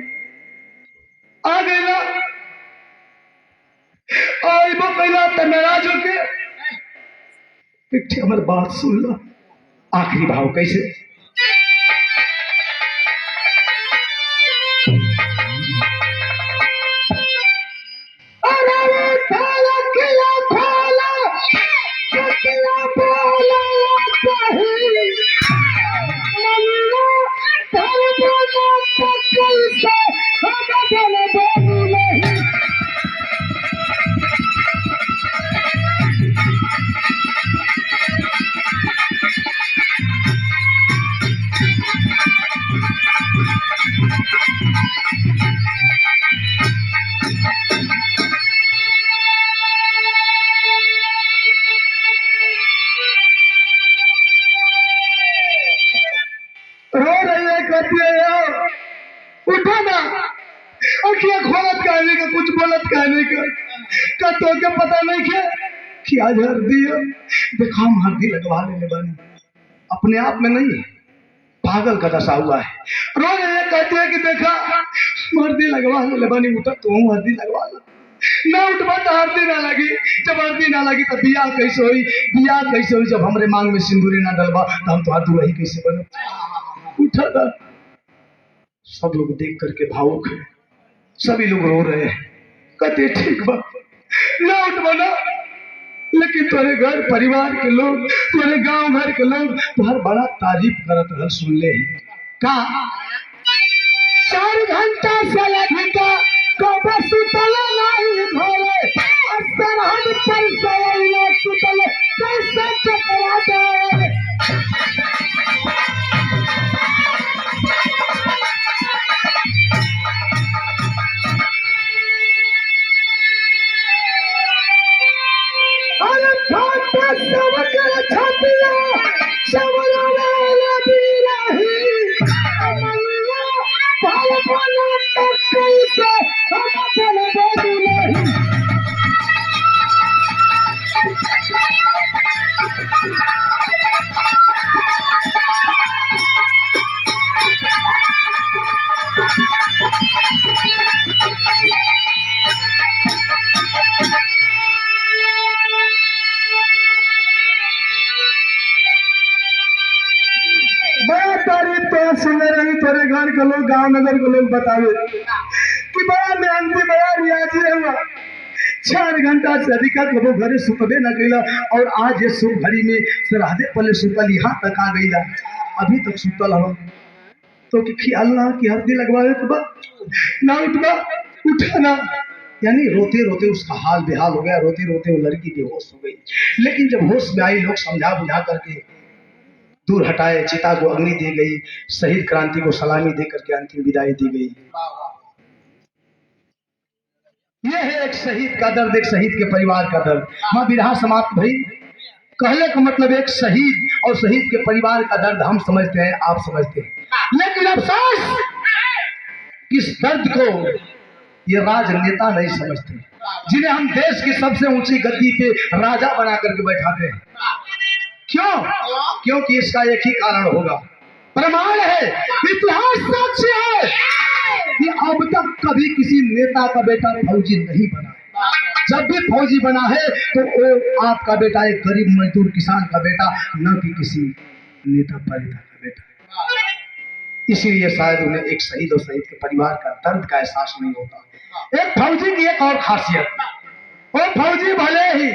आई वो कहला तो नाराज होके हमारी बात सुन लो। आखिरी भाव कैसे? रो रही है, कहती है यार उठो ना, अखियां खोलत कहने का, कुछ बोलत कहने का तो क्या पता नहीं क्या कि आज हल्दी है। देखो हम हल्दी लगवा लेने बानी, अपने आप में नहीं, पागल का दशा हुआ है। रो रही है, कहती है कि देखा हल्दी लगवा ले बानी, उठा तो हल्दी लगवा ला ना, उठवा तो हल्दी ना लगी। जब हल्दी ना लगी तो बियाह कैसे हुई? बियाह कैसे हुई जब हमरे मांग में सिंदूरी ना डलवा, तो हम तो हाथ दुलही कैसे बने? उठा था। सब लोग देख करके भावुक है, सभी लोग रो रहे हैं, कहते ठीक बा ना उठवा ना, लेकिन तुम्हारे घर परिवार के लोग, तुम्हारे गांव घर के लोग तुम्हार बड़ा तारीफ करत रह, सुन ले का 4 घंटा से अधिका कब सुतल नहीं घरे, सरहद पर सोइला सुतल कैसे चकरा दे। अरे फाटा सबके छतिया सबरा वाला बिरही, अमैया पाल पाल तक कैसे हम चल बदुलही। बड़ा तारीफ तो सुन रही, तेरे घर के लोग, गांव नगर के लोग बतावे कि बड़ा मेहनती, बड़ा रियाजी हुआ। 4 घंटा से अधिक कबो घरे सुतबे न कैला, और आज ये शुभ घड़ी में सरहदे पले सुतल, यहाँ तक आ गईला, अभी तक सुतल हो तो कि ख्याल ना कि हल्दी लगवाए तो ना उठवा, उठा ना। यानी रोते रोते उसका हाल बेहाल हो गया, रोते रोते वो लड़की बेहोश हो गई। लेकिन जब होश में आई, लोग समझा बुझा करके दूर हटाए, चिता को अग्नि दी गई, शहीद क्रांति को सलामी दे करके अंतिम विदाई दी गई। यह है एक शहीद का दर्द, एक शहीद के परिवार का दर्द। मां विरहा समाप्त भई। कहने का मतलब एक शहीद और शहीद के परिवार का दर्द हम समझते हैं, आप समझते हैं, लेकिन अफसोस इस दर्द को ये राजनेता नहीं समझते, जिन्हें हम देश की सबसे ऊंची गद्दी पे राजा बना करके बैठाते हैं। क्यों? क्योंकि इसका एक ही कारण होगा, प्रमाण है, इतिहास साक्षी है कि अब तक कभी किसी नेता का बेटा फौजी नहीं बना। जब भी फौजी बना है तो वो आपका बेटा एक गरीब मजदूर किसान का बेटा, न कि किसी नेता परिता का बेटा। इसीलिए शायद उन्हें एक शहीद और शहीद के परिवार का दर्द का एहसास नहीं होता। एक फौजी की एक और खासियत, और फौजी भले ही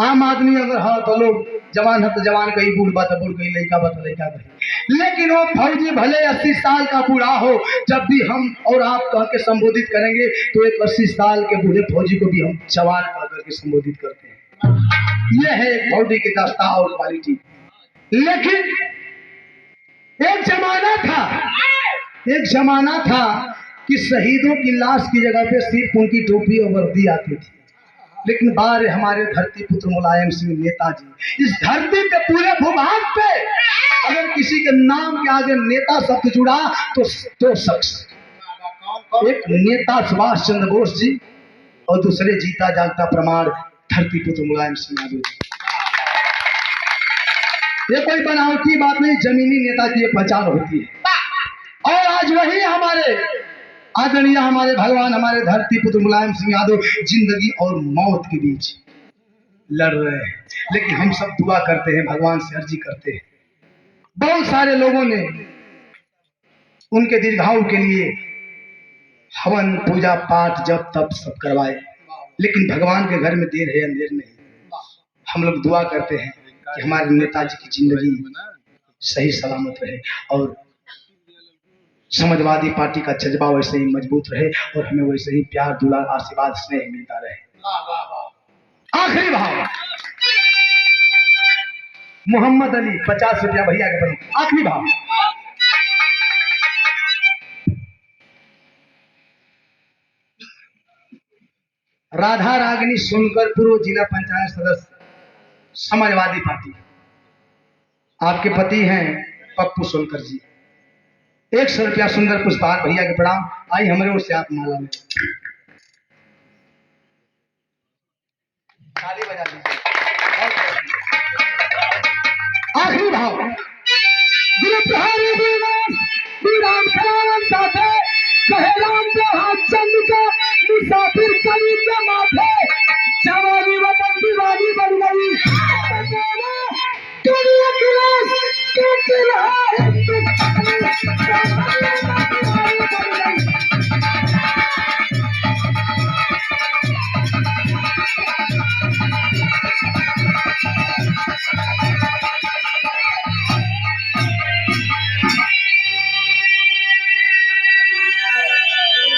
आम आदमी अगर हाँ तो लोग जवान है तो जवान कही, बूढ़ बा तो बूढ़ कही, लड़का बा तो लड़का कही। लेकिन वो फौजी भले 80 साल का बूढ़ा हो, जब भी हम और आप कह के संबोधित करेंगे तो एक 80 साल के बूढ़े फौजी को भी हम जवान कह करके संबोधित करते हैं। यह है एक फौजी की दस्ता और क्वालिटी। लेकिन एक जमाना था कि शहीदों की लाश की जगह पे सिर्फ उनकी टोपी और वर्दी आती थी। लेकिन बार हमारे धरती पुत्र मुलायम सिंह नेताजी, इस धरती पे पूरे भूभाग पे अगर किसी के नाम के आगे नेता शब्द जुड़ा तो शख्स एक नेता सुभाष चंद्र बोस जी और दूसरे जीता जागता प्रमाण धरती पुत्र मुलायम सिंह यादव जी। ये कोई बनावटी बात नहीं, जमीनी नेता की ये पहचान होती है। और आज वही हमारे आदरणीय हमारे भगवान हमारे धरती पुत्र मुलायम सिंह यादव जिंदगी और मौत के बीच लड़ रहे हैं। लेकिन हम सब दुआ करते हैं, भगवान से अर्जी करते हैं। बहुत सारे लोगों ने उनके दीर्घायु के लिए हवन पूजा पाठ जप तप सब करवाए, लेकिन भगवान के घर में देर है अंधेर नहीं। हम लोग दुआ करते हैं कि हमारे नेताजी की जिंदगी सही सलामत रहे और समाजवादी पार्टी का जज्बा वैसे ही मजबूत रहे और हमें वैसे ही प्यार दुलार आशीर्वाद स्नेह मिलता रहे। आखिरी भाव मोहम्मद अली 50 रुपया भैया के बनो। आखिरी भाव राधा रागिनी सोनकर, पूर्व जिला पंचायत सदस्य समाजवादी पार्टी। आपके पति हैं पप्पू सोनकर जी। 100 रुपया सुंदर पुष्पहार भैया के प्रणाम। आई हमारे ओर से आप माला में ताली बजा दीजिए। आखिरी भाव गुरु प्रहारी विराम करावन साथे कहे राम हाथ चंद का मुसाफिर